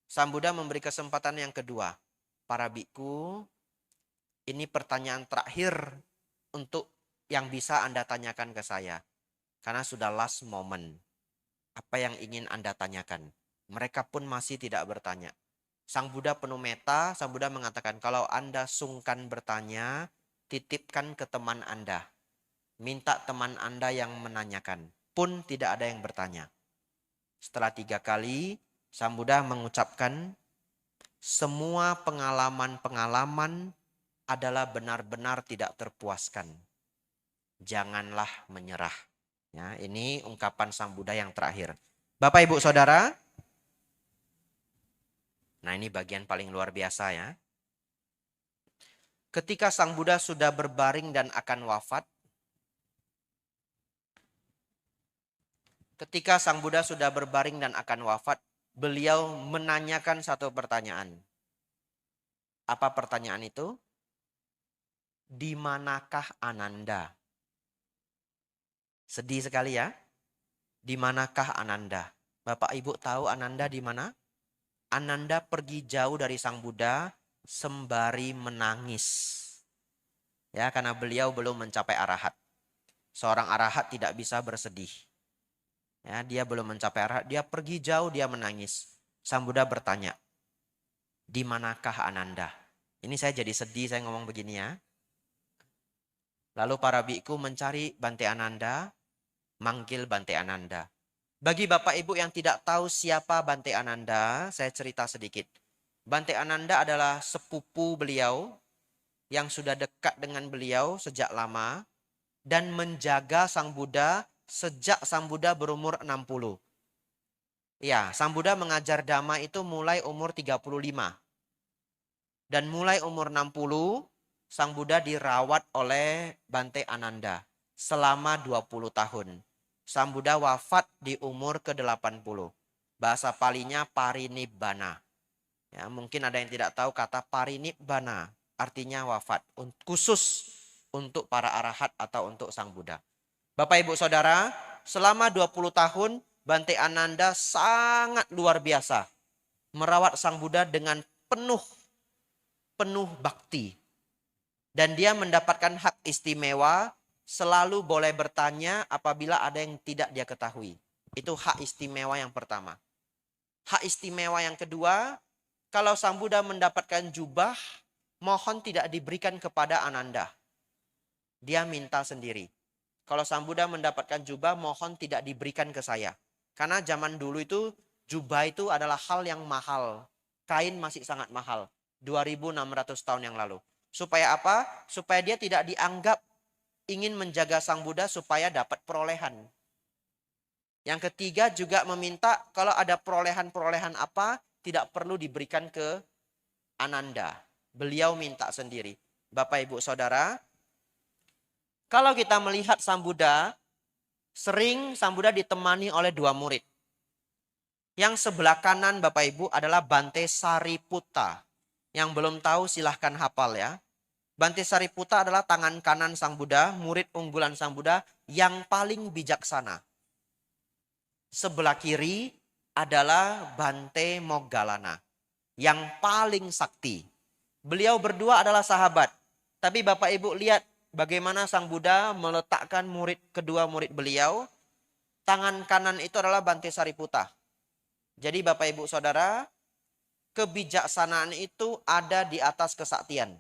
Sang Buddha memberi kesempatan yang kedua. Para biku, ini pertanyaan terakhir untuk yang bisa Anda tanyakan ke saya. Karena sudah last moment. Apa yang ingin Anda tanyakan? Mereka pun masih tidak bertanya. Sang Buddha penuh meta, Sang Buddha mengatakan, kalau Anda sungkan bertanya, titipkan ke teman Anda. Minta teman Anda yang menanyakan. Pun tidak ada yang bertanya. Setelah 3 kali, Sang Buddha mengucapkan, semua pengalaman-pengalaman adalah benar-benar tidak terpuaskan. Janganlah menyerah. Ya, ini ungkapan Sang Buddha yang terakhir. Bapak Ibu Saudara, nah ini bagian paling luar biasa ya. Ketika Sang Buddha sudah berbaring dan akan wafat, beliau menanyakan satu pertanyaan. Apa pertanyaan itu? Di manakah Ananda? Sedih sekali ya. Di manakah Ananda? Bapak Ibu tahu Ananda di mana? Ananda pergi jauh dari Sang Buddha sembari menangis. Ya, karena beliau belum mencapai arahat. Seorang arahat tidak bisa bersedih. Ya, dia belum mencapai arahat, dia pergi jauh, dia menangis. Sang Buddha bertanya, di manakah Ananda? Ini saya jadi sedih saya ngomong begini ya. Lalu para biku mencari Bante Ananda, manggil Bante Ananda. Bagi Bapak Ibu yang tidak tahu siapa Bante Ananda, saya cerita sedikit. Bante Ananda adalah sepupu beliau yang sudah dekat dengan beliau sejak lama dan menjaga Sang Buddha sejak Sang Buddha berumur 60. Ya, Sang Buddha mengajar Dhamma itu mulai umur 35. Dan mulai umur 60, Sang Buddha dirawat oleh Bante Ananda selama 20 tahun. Sang Buddha wafat di umur ke-80. Bahasa palinya parinibbana. Ya, mungkin ada yang tidak tahu kata parinibbana, artinya wafat. Khusus untuk para arahat atau untuk Sang Buddha. Bapak Ibu Saudara, selama 20 tahun Bante Ananda sangat luar biasa. Merawat Sang Buddha dengan penuh bakti. Dan dia mendapatkan hak istimewa, selalu boleh bertanya apabila ada yang tidak dia ketahui. Itu hak istimewa yang pertama. Hak istimewa yang kedua, Kalau Sang Buddha mendapatkan jubah, mohon tidak diberikan kepada Ananda. Dia minta sendiri. Kalau Sang Buddha mendapatkan jubah, mohon tidak diberikan ke saya. Karena zaman dulu itu jubah itu adalah hal yang mahal. Kain masih sangat mahal. 2.600 tahun yang lalu. Supaya apa? Supaya dia tidak dianggap ingin menjaga Sang Buddha supaya dapat perolehan. Yang ketiga juga meminta kalau ada perolehan-perolehan apa, tidak perlu diberikan ke Ananda. Beliau minta sendiri. Bapak, Ibu, Saudara, kalau kita melihat Sang Buddha, sering Sang Buddha ditemani oleh 2 murid. Yang sebelah kanan Bapak Ibu adalah Bante Sariputta. Yang belum tahu silahkan hafal ya. Bante Sariputta adalah tangan kanan Sang Buddha, murid unggulan Sang Buddha yang paling bijaksana. Sebelah kiri adalah Bante Moggallana yang paling sakti. Beliau berdua adalah sahabat. Tapi Bapak Ibu lihat bagaimana Sang Buddha meletakkan kedua murid beliau. Tangan kanan itu adalah Bante Sariputta. Jadi Bapak Ibu Saudara, kebijaksanaan itu ada di atas kesaktian.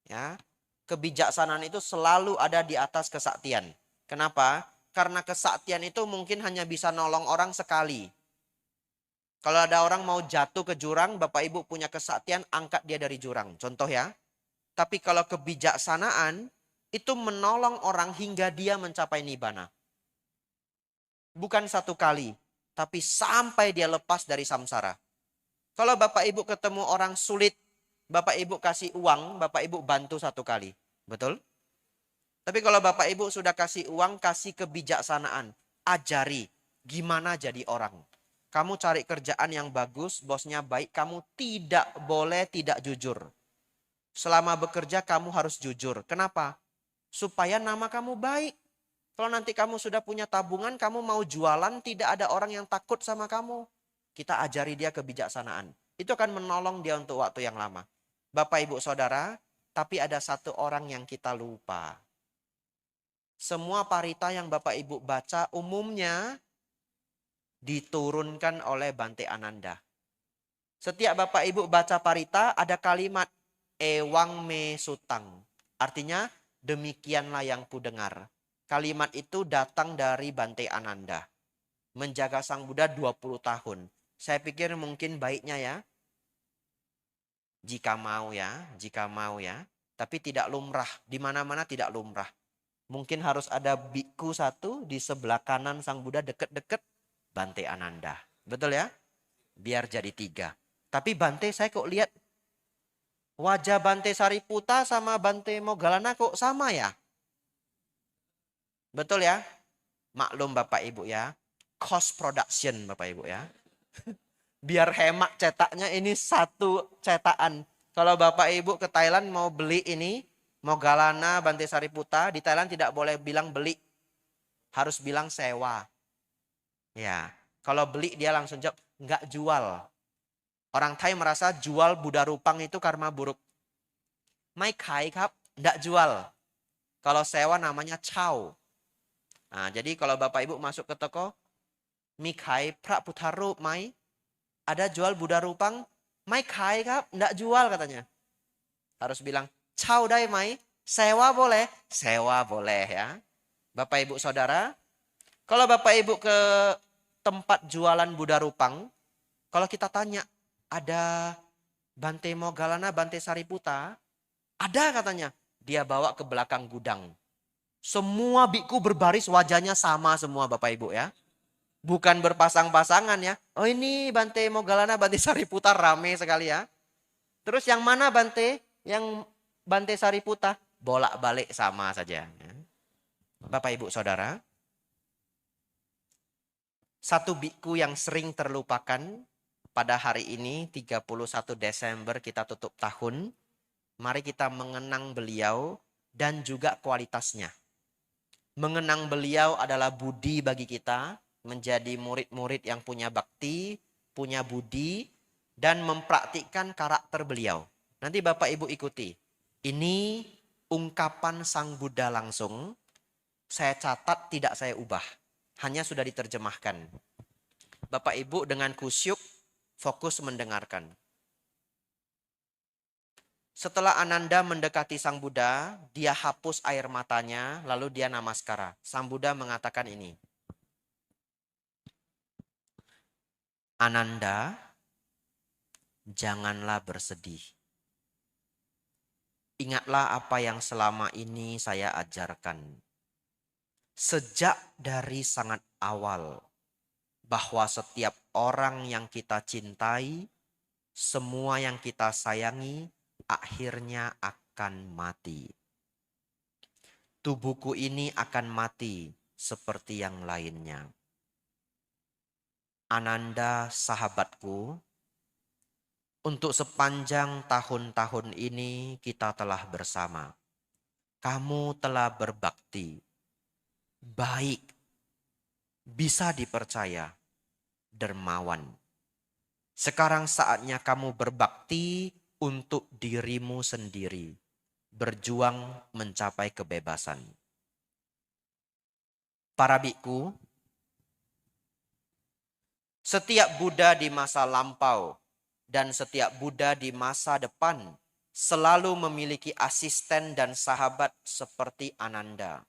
Ya, kebijaksanaan itu selalu ada di atas kesaktian. Kenapa? Karena kesaktian itu mungkin hanya bisa nolong orang sekali. Kalau ada orang mau jatuh ke jurang, Bapak Ibu punya kesaktian, angkat dia dari jurang. Contoh ya. Tapi kalau kebijaksanaan, itu menolong orang hingga dia mencapai nibbana. Bukan satu kali, tapi sampai dia lepas dari samsara. Kalau Bapak Ibu ketemu orang sulit, Bapak Ibu kasih uang, Bapak Ibu bantu 1 kali. Betul? Tapi kalau Bapak Ibu sudah kasih uang, kasih kebijaksanaan. Ajari gimana jadi orang. Kamu cari kerjaan yang bagus, bosnya baik, kamu tidak boleh tidak jujur. Selama bekerja kamu harus jujur. Kenapa? Supaya nama kamu baik. Kalau nanti kamu sudah punya tabungan, kamu mau jualan, tidak ada orang yang takut sama kamu. Kita ajari dia kebijaksanaan. Itu akan menolong dia untuk waktu yang lama. Bapak, Ibu, Saudara, tapi ada satu orang yang kita lupa. Semua parita yang Bapak Ibu baca umumnya diturunkan oleh Bante Ananda. Setiap Bapak Ibu baca parita ada kalimat ewang me sutang. Artinya demikianlah yang ku dengar. Kalimat itu datang dari Bante Ananda. Menjaga Sang Buddha 20 tahun. Saya pikir mungkin baiknya ya. Jika mau ya. Tapi tidak lumrah. Di mana-mana tidak lumrah. Mungkin harus ada biku 1 di sebelah kanan Sang Buddha deket-deket Bante Ananda. Betul ya? Biar jadi 3. Tapi Bante saya kok lihat wajah Bante Sariputta sama Bante Moggallana kok sama ya? Betul ya? Maklum Bapak Ibu ya. Cost production Bapak Ibu ya. Biar hemat cetaknya ini 1 cetakan. Kalau Bapak Ibu ke Thailand mau beli ini, Moggallana, Bante Sariputta, di Thailand tidak boleh bilang beli. Harus bilang sewa. Ya, kalau beli dia langsung jawab, enggak jual. Orang Thai merasa jual Buddha Rupang itu karma buruk. Mai kai kap, enggak jual. Kalau sewa namanya chow. Nah, jadi kalau Bapak Ibu masuk ke toko, mi kai pra putarup mai, ada jual Buddha Rupang, mai kai kap, enggak jual katanya. Harus bilang, chow dai mai, sewa boleh? Sewa boleh ya. Bapak Ibu Saudara, kalau Bapak Ibu ke tempat jualan Buddha Rupang, kalau kita tanya, ada Bante Moggallana, Bante Sariputta, ada katanya. Dia bawa ke belakang gudang. Semua biku berbaris wajahnya sama semua Bapak Ibu ya. Bukan berpasang-pasangan ya. Oh ini Bante Moggallana, Bante Sariputta rame sekali ya. Terus yang mana Bante? Yang Bante Sariputta bolak-balik sama saja. Bapak Ibu Saudara. Satu biku yang sering terlupakan pada hari ini 31 Desember kita tutup tahun. Mari kita mengenang beliau dan juga kualitasnya. Mengenang beliau adalah budi bagi kita, menjadi murid-murid yang punya bakti, punya budi, dan mempraktikkan karakter beliau. Nanti Bapak Ibu ikuti. Ini ungkapan Sang Buddha langsung. Saya catat, tidak saya ubah. Hanya sudah diterjemahkan. Bapak Ibu dengan kusyuk, fokus mendengarkan. Setelah Ananda mendekati Sang Buddha, dia hapus air matanya, lalu dia namaskara. Sang Buddha mengatakan ini, Ananda, janganlah bersedih. Ingatlah apa yang selama ini saya ajarkan. Sejak dari sangat awal, bahwa setiap orang yang kita cintai, semua yang kita sayangi, akhirnya akan mati. Tubuhku ini akan mati seperti yang lainnya. Ananda, sahabatku, untuk sepanjang tahun-tahun ini kita telah bersama. Kamu telah berbakti, baik, bisa dipercaya, dermawan. Sekarang saatnya kamu berbakti untuk dirimu sendiri, berjuang mencapai kebebasan. Para biku, setiap Buddha di masa lampau dan setiap Buddha di masa depan selalu memiliki asisten dan sahabat seperti Ananda.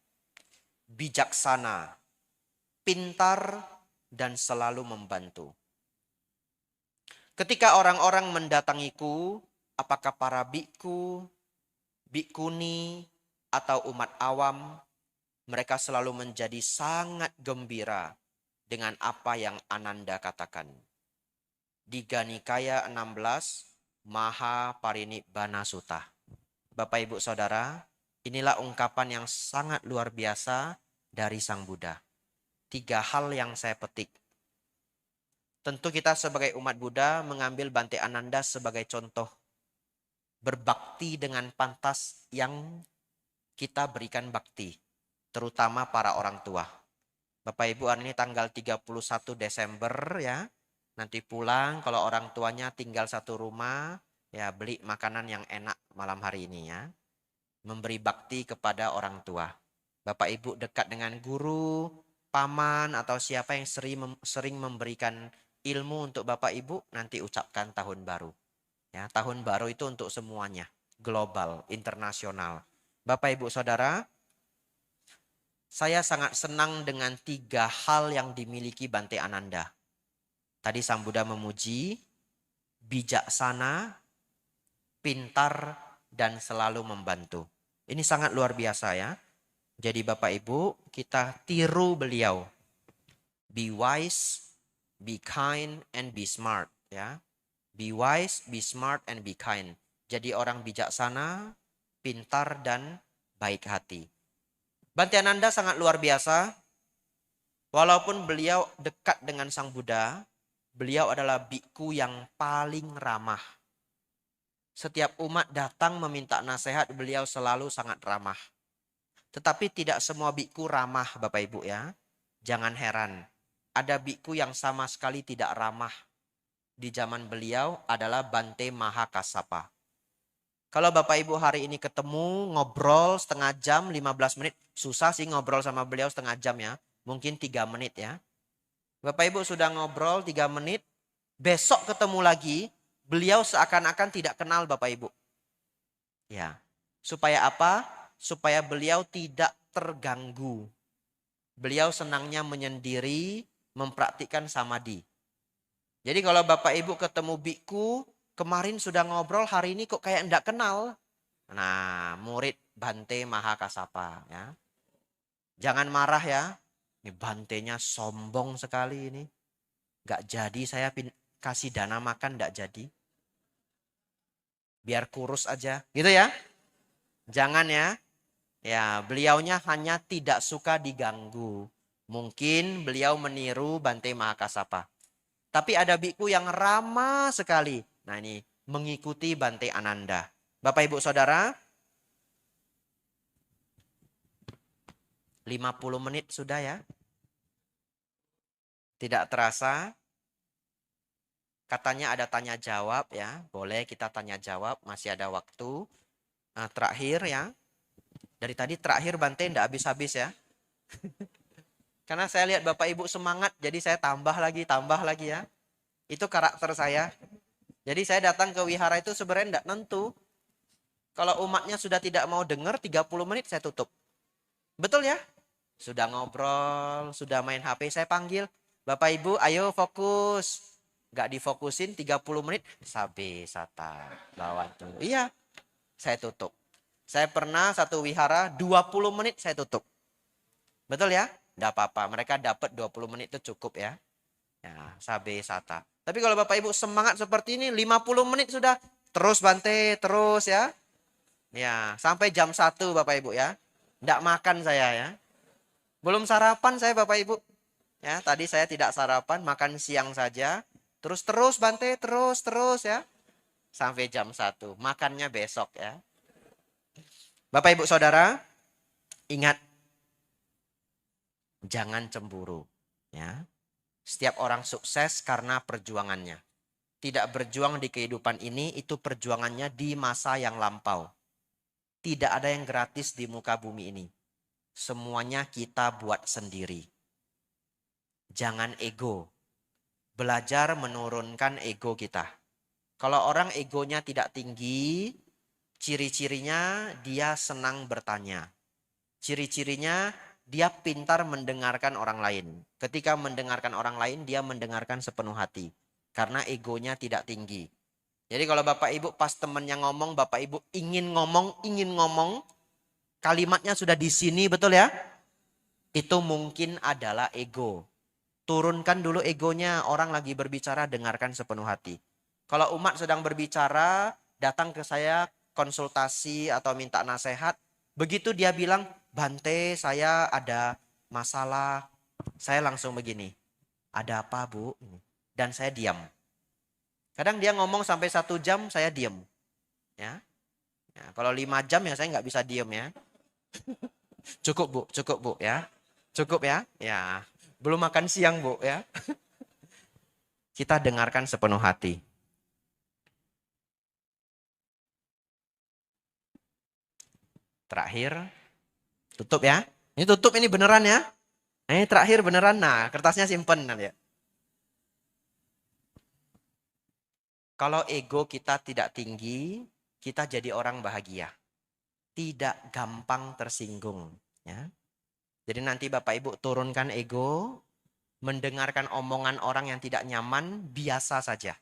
Bijaksana, pintar, dan selalu membantu. Ketika orang-orang mendatangiku, apakah para biku, bikuni, atau umat awam, mereka selalu menjadi sangat gembira dengan apa yang Ananda katakan. Digha Nikaya 16, Maha Parinibbana Sutta. Bapak Ibu Saudara, inilah ungkapan yang sangat luar biasa dari Sang Buddha. 3 hal yang saya petik. Tentu kita sebagai umat Buddha mengambil Bhante Ananda sebagai contoh. Berbakti dengan pantas yang kita berikan bakti. Terutama para orang tua. Bapak Ibu, hari ini tanggal 31 Desember ya. Nanti pulang kalau orang tuanya tinggal satu rumah, ya beli makanan yang enak malam hari ini ya. Memberi bakti kepada orang tua. Bapak Ibu dekat dengan guru, paman atau siapa yang sering memberikan ilmu untuk Bapak Ibu, nanti ucapkan tahun baru. Ya, tahun baru itu untuk semuanya, global, internasional. Bapak Ibu Saudara, saya sangat senang dengan 3 hal yang dimiliki Bhante Ananda. Tadi Sang Buddha memuji, bijaksana, pintar, dan selalu membantu. Ini sangat luar biasa ya. Jadi Bapak Ibu, kita tiru beliau. Be wise, be kind, and be smart. Ya, be wise, be smart, and be kind. Jadi orang bijaksana, pintar, dan baik hati. Bhante Ananda sangat luar biasa. Walaupun beliau dekat dengan Sang Buddha, beliau adalah biku yang paling ramah. Setiap umat datang meminta nasihat, beliau selalu sangat ramah. Tetapi tidak semua biku ramah, Bapak Ibu ya. Jangan heran. Ada biku yang sama sekali tidak ramah. Di zaman beliau adalah Bhante Mahakassapa. Kalau Bapak Ibu hari ini ketemu, ngobrol setengah jam, 15 menit. Susah sih ngobrol sama beliau setengah jam ya. Mungkin 3 menit ya. Bapak Ibu sudah ngobrol 3 menit. Besok ketemu lagi, beliau seakan-akan tidak kenal Bapak Ibu. Ya. Supaya apa? Supaya beliau tidak terganggu. Beliau senangnya menyendiri, mempraktikkan samadhi. Jadi kalau Bapak Ibu ketemu biku, kemarin sudah ngobrol, hari ini kok kayak enggak kenal. Nah, murid Bhante Mahakassapa ya. Jangan marah ya. Ini Bhantenya sombong sekali ini. Enggak jadi saya kasih dana makan, enggak jadi. Biar kurus aja, gitu ya. Jangan ya. Ya, beliaunya hanya tidak suka diganggu. Mungkin beliau meniru Bhante Mahakassapa. Tapi ada biku yang ramah sekali. Nah ini, mengikuti Bhante Ananda. Bapak Ibu Saudara, 50 menit sudah ya. Tidak terasa. Katanya ada tanya jawab ya. Boleh kita tanya jawab, masih ada waktu. Nah, terakhir ya. Dari tadi terakhir Bhante tidak habis-habis ya. Karena saya lihat Bapak Ibu semangat, jadi saya tambah lagi ya. Itu karakter saya. Jadi saya datang ke wihara itu sebenarnya tidak nentu. Kalau umatnya sudah tidak mau dengar, 30 menit saya tutup. Betul ya? Sudah ngobrol, sudah main HP, saya panggil. Bapak Ibu, ayo fokus. Gak difokusin 30 menit, sabe sata. Lawan tuh. Iya, saya tutup. Saya pernah satu wihara 20 menit saya tutup. Betul ya? Tidak apa-apa, mereka dapat 20 menit itu cukup ya. Ya, sabe sata. Tapi kalau Bapak Ibu semangat seperti ini, 50 menit sudah. Terus Bante, terus ya. Ya, sampai jam 1 Bapak Ibu ya. Tidak makan saya ya. Belum sarapan saya Bapak Ibu. Ya, tadi saya tidak sarapan, makan siang saja. Terus Bante, terus ya. Sampai jam 1. Makannya besok ya. Bapak Ibu Saudara, ingat jangan cemburu ya. Setiap orang sukses karena perjuangannya. Tidak berjuang di kehidupan ini, itu perjuangannya di masa yang lampau. Tidak ada yang gratis di muka bumi ini. Semuanya kita buat sendiri. Jangan ego. Belajar menurunkan ego kita. Kalau orang egonya tidak tinggi, ciri-cirinya dia senang bertanya. Ciri-cirinya dia pintar mendengarkan orang lain. Ketika mendengarkan orang lain, dia mendengarkan sepenuh hati. Karena egonya tidak tinggi. Jadi kalau Bapak Ibu pas temennya ngomong, Bapak Ibu ingin ngomong, kalimatnya sudah di sini, betul ya? Itu mungkin adalah ego. Turunkan dulu egonya, orang lagi berbicara, dengarkan sepenuh hati. Kalau umat sedang berbicara, datang ke saya konsultasi atau minta nasihat, begitu dia bilang, Bante saya ada masalah, saya langsung begini, ada apa Bu? Dan saya diam. Kadang dia ngomong sampai 1 jam, saya diam. Ya. Ya, kalau 5 jam ya saya nggak bisa diam ya. Cukup Bu ya. Cukup ya. Ya. Belum makan siang Bu ya. Kita dengarkan sepenuh hati. Terakhir, tutup ya. Ini tutup ini beneran ya. Ini terakhir beneran. Nah, kertasnya simpen nanti ya. Kalau ego kita tidak tinggi, kita jadi orang bahagia. Tidak gampang tersinggung. Ya. Jadi nanti Bapak Ibu turunkan ego, mendengarkan omongan orang yang tidak nyaman, biasa saja.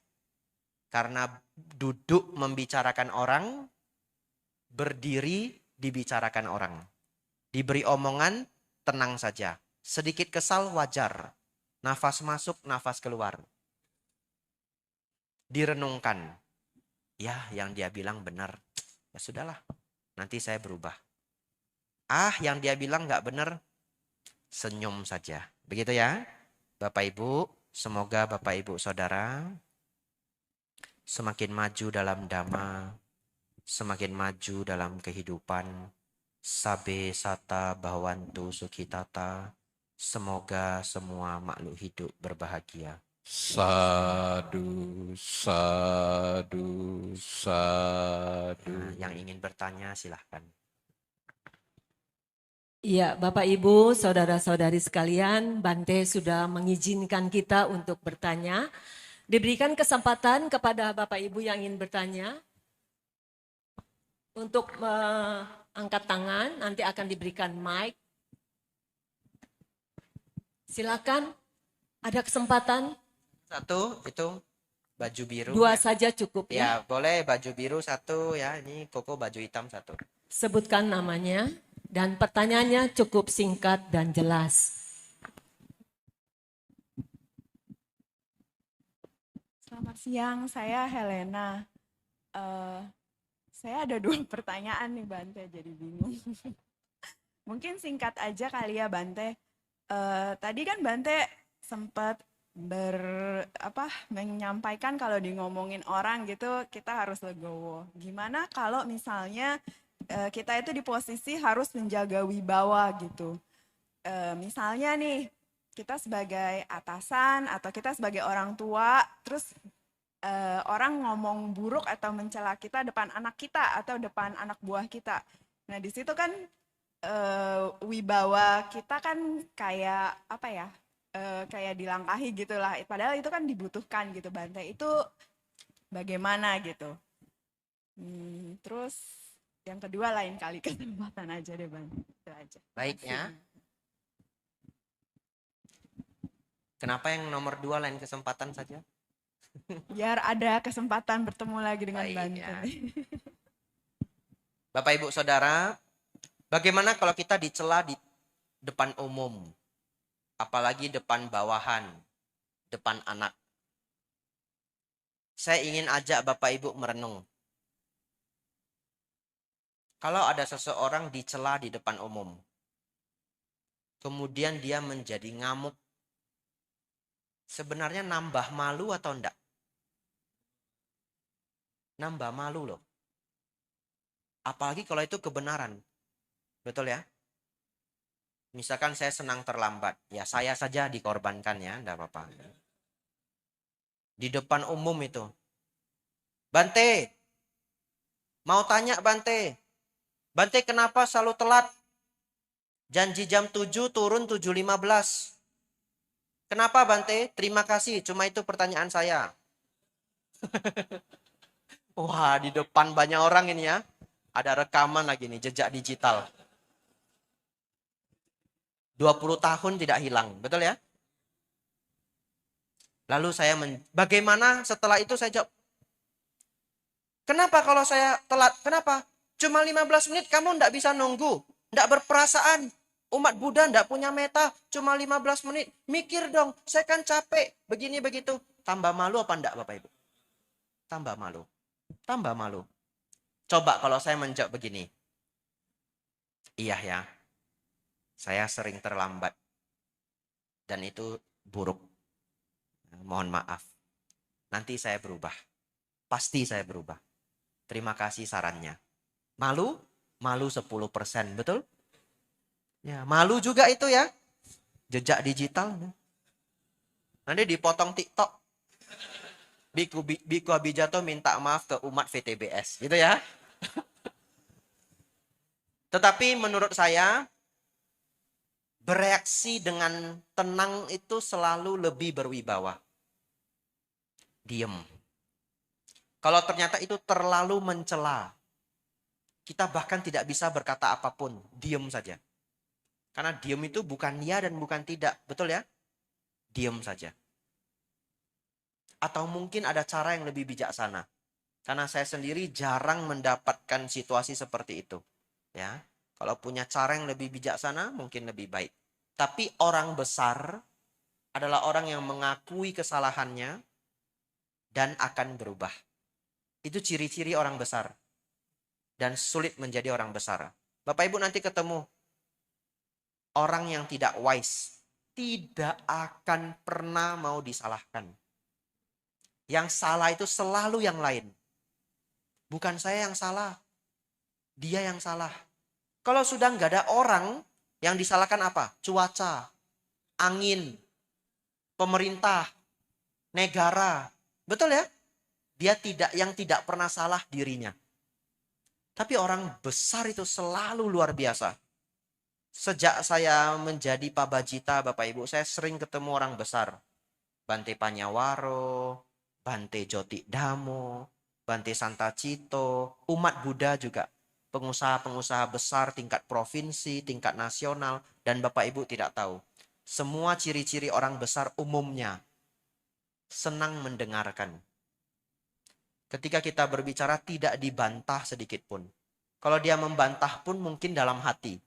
Karena duduk membicarakan orang, berdiri dibicarakan orang. Diberi omongan, tenang saja. Sedikit kesal wajar. Nafas masuk, nafas keluar. Direnungkan. Ya, yang dia bilang benar. Ya sudahlah, nanti saya berubah. Ah, yang dia bilang nggak benar, senyum saja. Begitu ya, Bapak Ibu. Semoga Bapak Ibu Saudara semakin maju dalam dhamma, semakin maju dalam kehidupan. Sabe sata bhavantu sukhitata. Semoga semua makhluk hidup berbahagia.
Sadu, sadu, sadu.
Nah, yang ingin bertanya silahkan.
Iya, Bapak Ibu, saudara-saudari sekalian, Bante sudah mengizinkan kita untuk bertanya. Diberikan kesempatan kepada Bapak Ibu yang ingin bertanya untuk angkat tangan, nanti akan diberikan mic. Silakan, ada kesempatan.
Satu, itu baju biru.
2
ya.
saja cukup ya.
Ya, boleh baju biru 1 ya. Ini Koko baju hitam 1.
Sebutkan namanya dan pertanyaannya cukup singkat dan jelas.
Selamat siang, saya Helena. Saya ada 2 pertanyaan nih Bante, jadi bingung. Mungkin singkat aja kali ya Bante. Tadi kan Bante sempat menyampaikan kalau di ngomongin orang gitu kita harus legowo. Gimana kalau misalnya kita itu di posisi harus menjaga wibawa gitu. Misalnya nih kita sebagai atasan atau kita sebagai orang tua, terus orang ngomong buruk atau mencela kita depan anak kita atau depan anak buah kita. Nah di situ kan wibawa kita kan kayak apa ya? Kayak dilangkahi gitulah. Padahal itu kan dibutuhkan gitu Bante. Itu bagaimana gitu? Terus Yang kedua lain kali kesempatan aja deh Bang. Itu aja.
Baik
Makasih.
ya. Kenapa yang nomor 2 lain kesempatan saja?
Biar ada kesempatan bertemu lagi dengan
Baik,
Bante.
ya. Bapak Ibu Saudara, bagaimana kalau kita dicela di depan umum? Apalagi depan bawahan, depan anak. Saya ingin ajak Bapak Ibu merenung. Kalau ada seseorang dicela di depan umum, kemudian dia menjadi ngamuk, sebenarnya nambah malu atau enggak? Nambah malu loh. Apalagi kalau itu kebenaran. Betul ya? Misalkan saya senang terlambat, ya saya saja dikorbankan ya, enggak apa-apa. Di depan umum itu. Bante, mau tanya Bante. Bante kenapa selalu telat? Janji jam 7 turun 7.15. Kenapa Bante? Terima kasih, cuma itu pertanyaan saya. Wah, di depan banyak orang ini ya. Ada rekaman lagi nih, jejak digital. 20 tahun tidak hilang, betul ya? Lalu saya, bagaimana setelah itu saya jawab, kenapa kalau saya telat? Kenapa? Cuma 15 menit kamu tidak bisa nunggu. Tidak berperasaan. Umat Buddha tidak punya meta. Cuma 15 menit. Mikir dong, saya kan capek. Begini begitu. Tambah malu apa enggak Bapak Ibu? Tambah malu. Tambah malu. Coba kalau saya menjawab begini. Iya ya. Saya sering terlambat. Dan itu buruk. Mohon maaf. Nanti saya berubah. Pasti saya berubah. Terima kasih sarannya. Malu? Malu 10%, betul? Ya, malu juga itu ya. Jejak digital. Nanti dipotong TikTok. Biku Abijato minta maaf ke umat VTBS. Gitu ya. Tetapi menurut saya, bereaksi dengan tenang itu selalu lebih berwibawa. Diem. Kalau ternyata itu terlalu mencela, kita bahkan tidak bisa berkata apapun. Diem saja. Karena diem itu bukan ya dan bukan tidak. Betul ya? Diem saja. Atau mungkin ada cara yang lebih bijaksana. Karena saya sendiri jarang mendapatkan situasi seperti itu. Ya, kalau punya cara yang lebih bijaksana mungkin lebih baik. Tapi orang besar adalah orang yang mengakui kesalahannya dan akan berubah. Itu ciri-ciri orang besar. Dan sulit menjadi orang besar. Bapak Ibu nanti ketemu orang yang tidak wise. Tidak akan pernah mau disalahkan. Yang salah itu selalu yang lain. Bukan saya yang salah. Dia yang salah. Kalau sudah nggak ada orang, yang disalahkan apa? Cuaca, angin, pemerintah, negara. Betul ya? Dia yang tidak pernah salah dirinya. Tapi orang besar itu selalu luar biasa. Sejak saya menjadi Pabajita, Bapak Ibu, saya sering ketemu orang besar. Bante Panyawaro, Bante Joti Damo, Bante Santacito, umat Buddha juga. Pengusaha-pengusaha besar tingkat provinsi, tingkat nasional. Dan Bapak Ibu tidak tahu. Semua ciri-ciri orang besar umumnya senang mendengarkan. Ketika kita berbicara tidak dibantah sedikit pun. Kalau dia membantah pun mungkin dalam hati.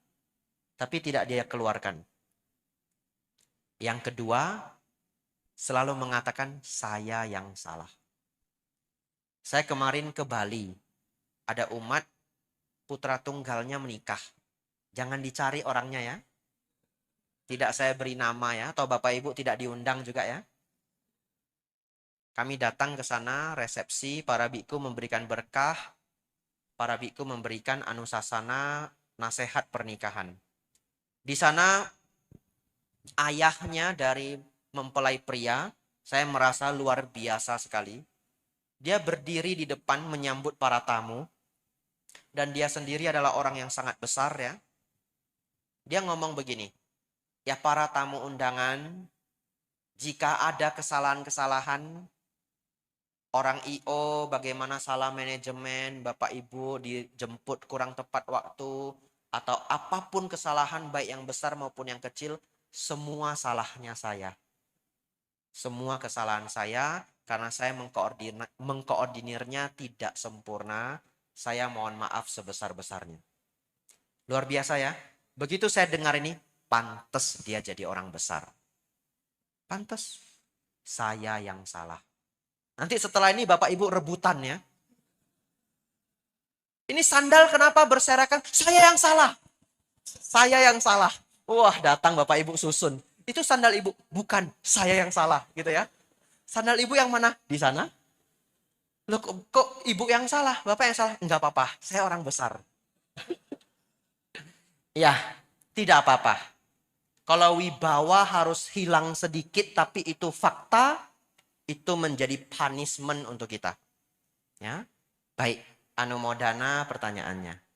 Tapi tidak dia keluarkan. Yang kedua, selalu mengatakan saya yang salah. Saya kemarin ke Bali. Ada umat putra tunggalnya menikah. Jangan dicari orangnya ya. Tidak saya beri nama ya. Atau Bapak Ibu tidak diundang juga ya. Kami datang ke sana, resepsi, para biku memberikan berkah, para biku memberikan anusasana, nasihat pernikahan. Di sana ayahnya dari mempelai pria, saya merasa luar biasa sekali. Dia berdiri di depan menyambut para tamu, dan dia sendiri adalah orang yang sangat besar ya. Dia ngomong begini, ya para tamu undangan, jika ada kesalahan-kesalahan, Orang IO bagaimana salah manajemen, Bapak Ibu dijemput kurang tepat waktu, atau apapun kesalahan baik yang besar maupun yang kecil, semua salahnya saya. Semua kesalahan saya karena saya mengkoordinirnya tidak sempurna. Saya mohon maaf sebesar-besarnya. Luar biasa ya. Begitu saya dengar ini, pantes dia jadi orang besar. Pantes. Saya yang salah. Nanti setelah ini Bapak Ibu rebutan ya. Ini sandal kenapa berserakan? Saya yang salah. Saya yang salah. Wah, datang Bapak Ibu susun. Itu sandal Ibu, bukan saya yang salah gitu ya. Sandal Ibu yang mana? Di sana. Loh, kok Ibu yang salah? Bapak yang salah? Enggak apa-apa, saya orang besar. Ya, tidak apa-apa. Kalau wibawa harus hilang sedikit tapi itu fakta, itu menjadi punishment untuk kita. Ya. Baik, Anumodana pertanyaannya.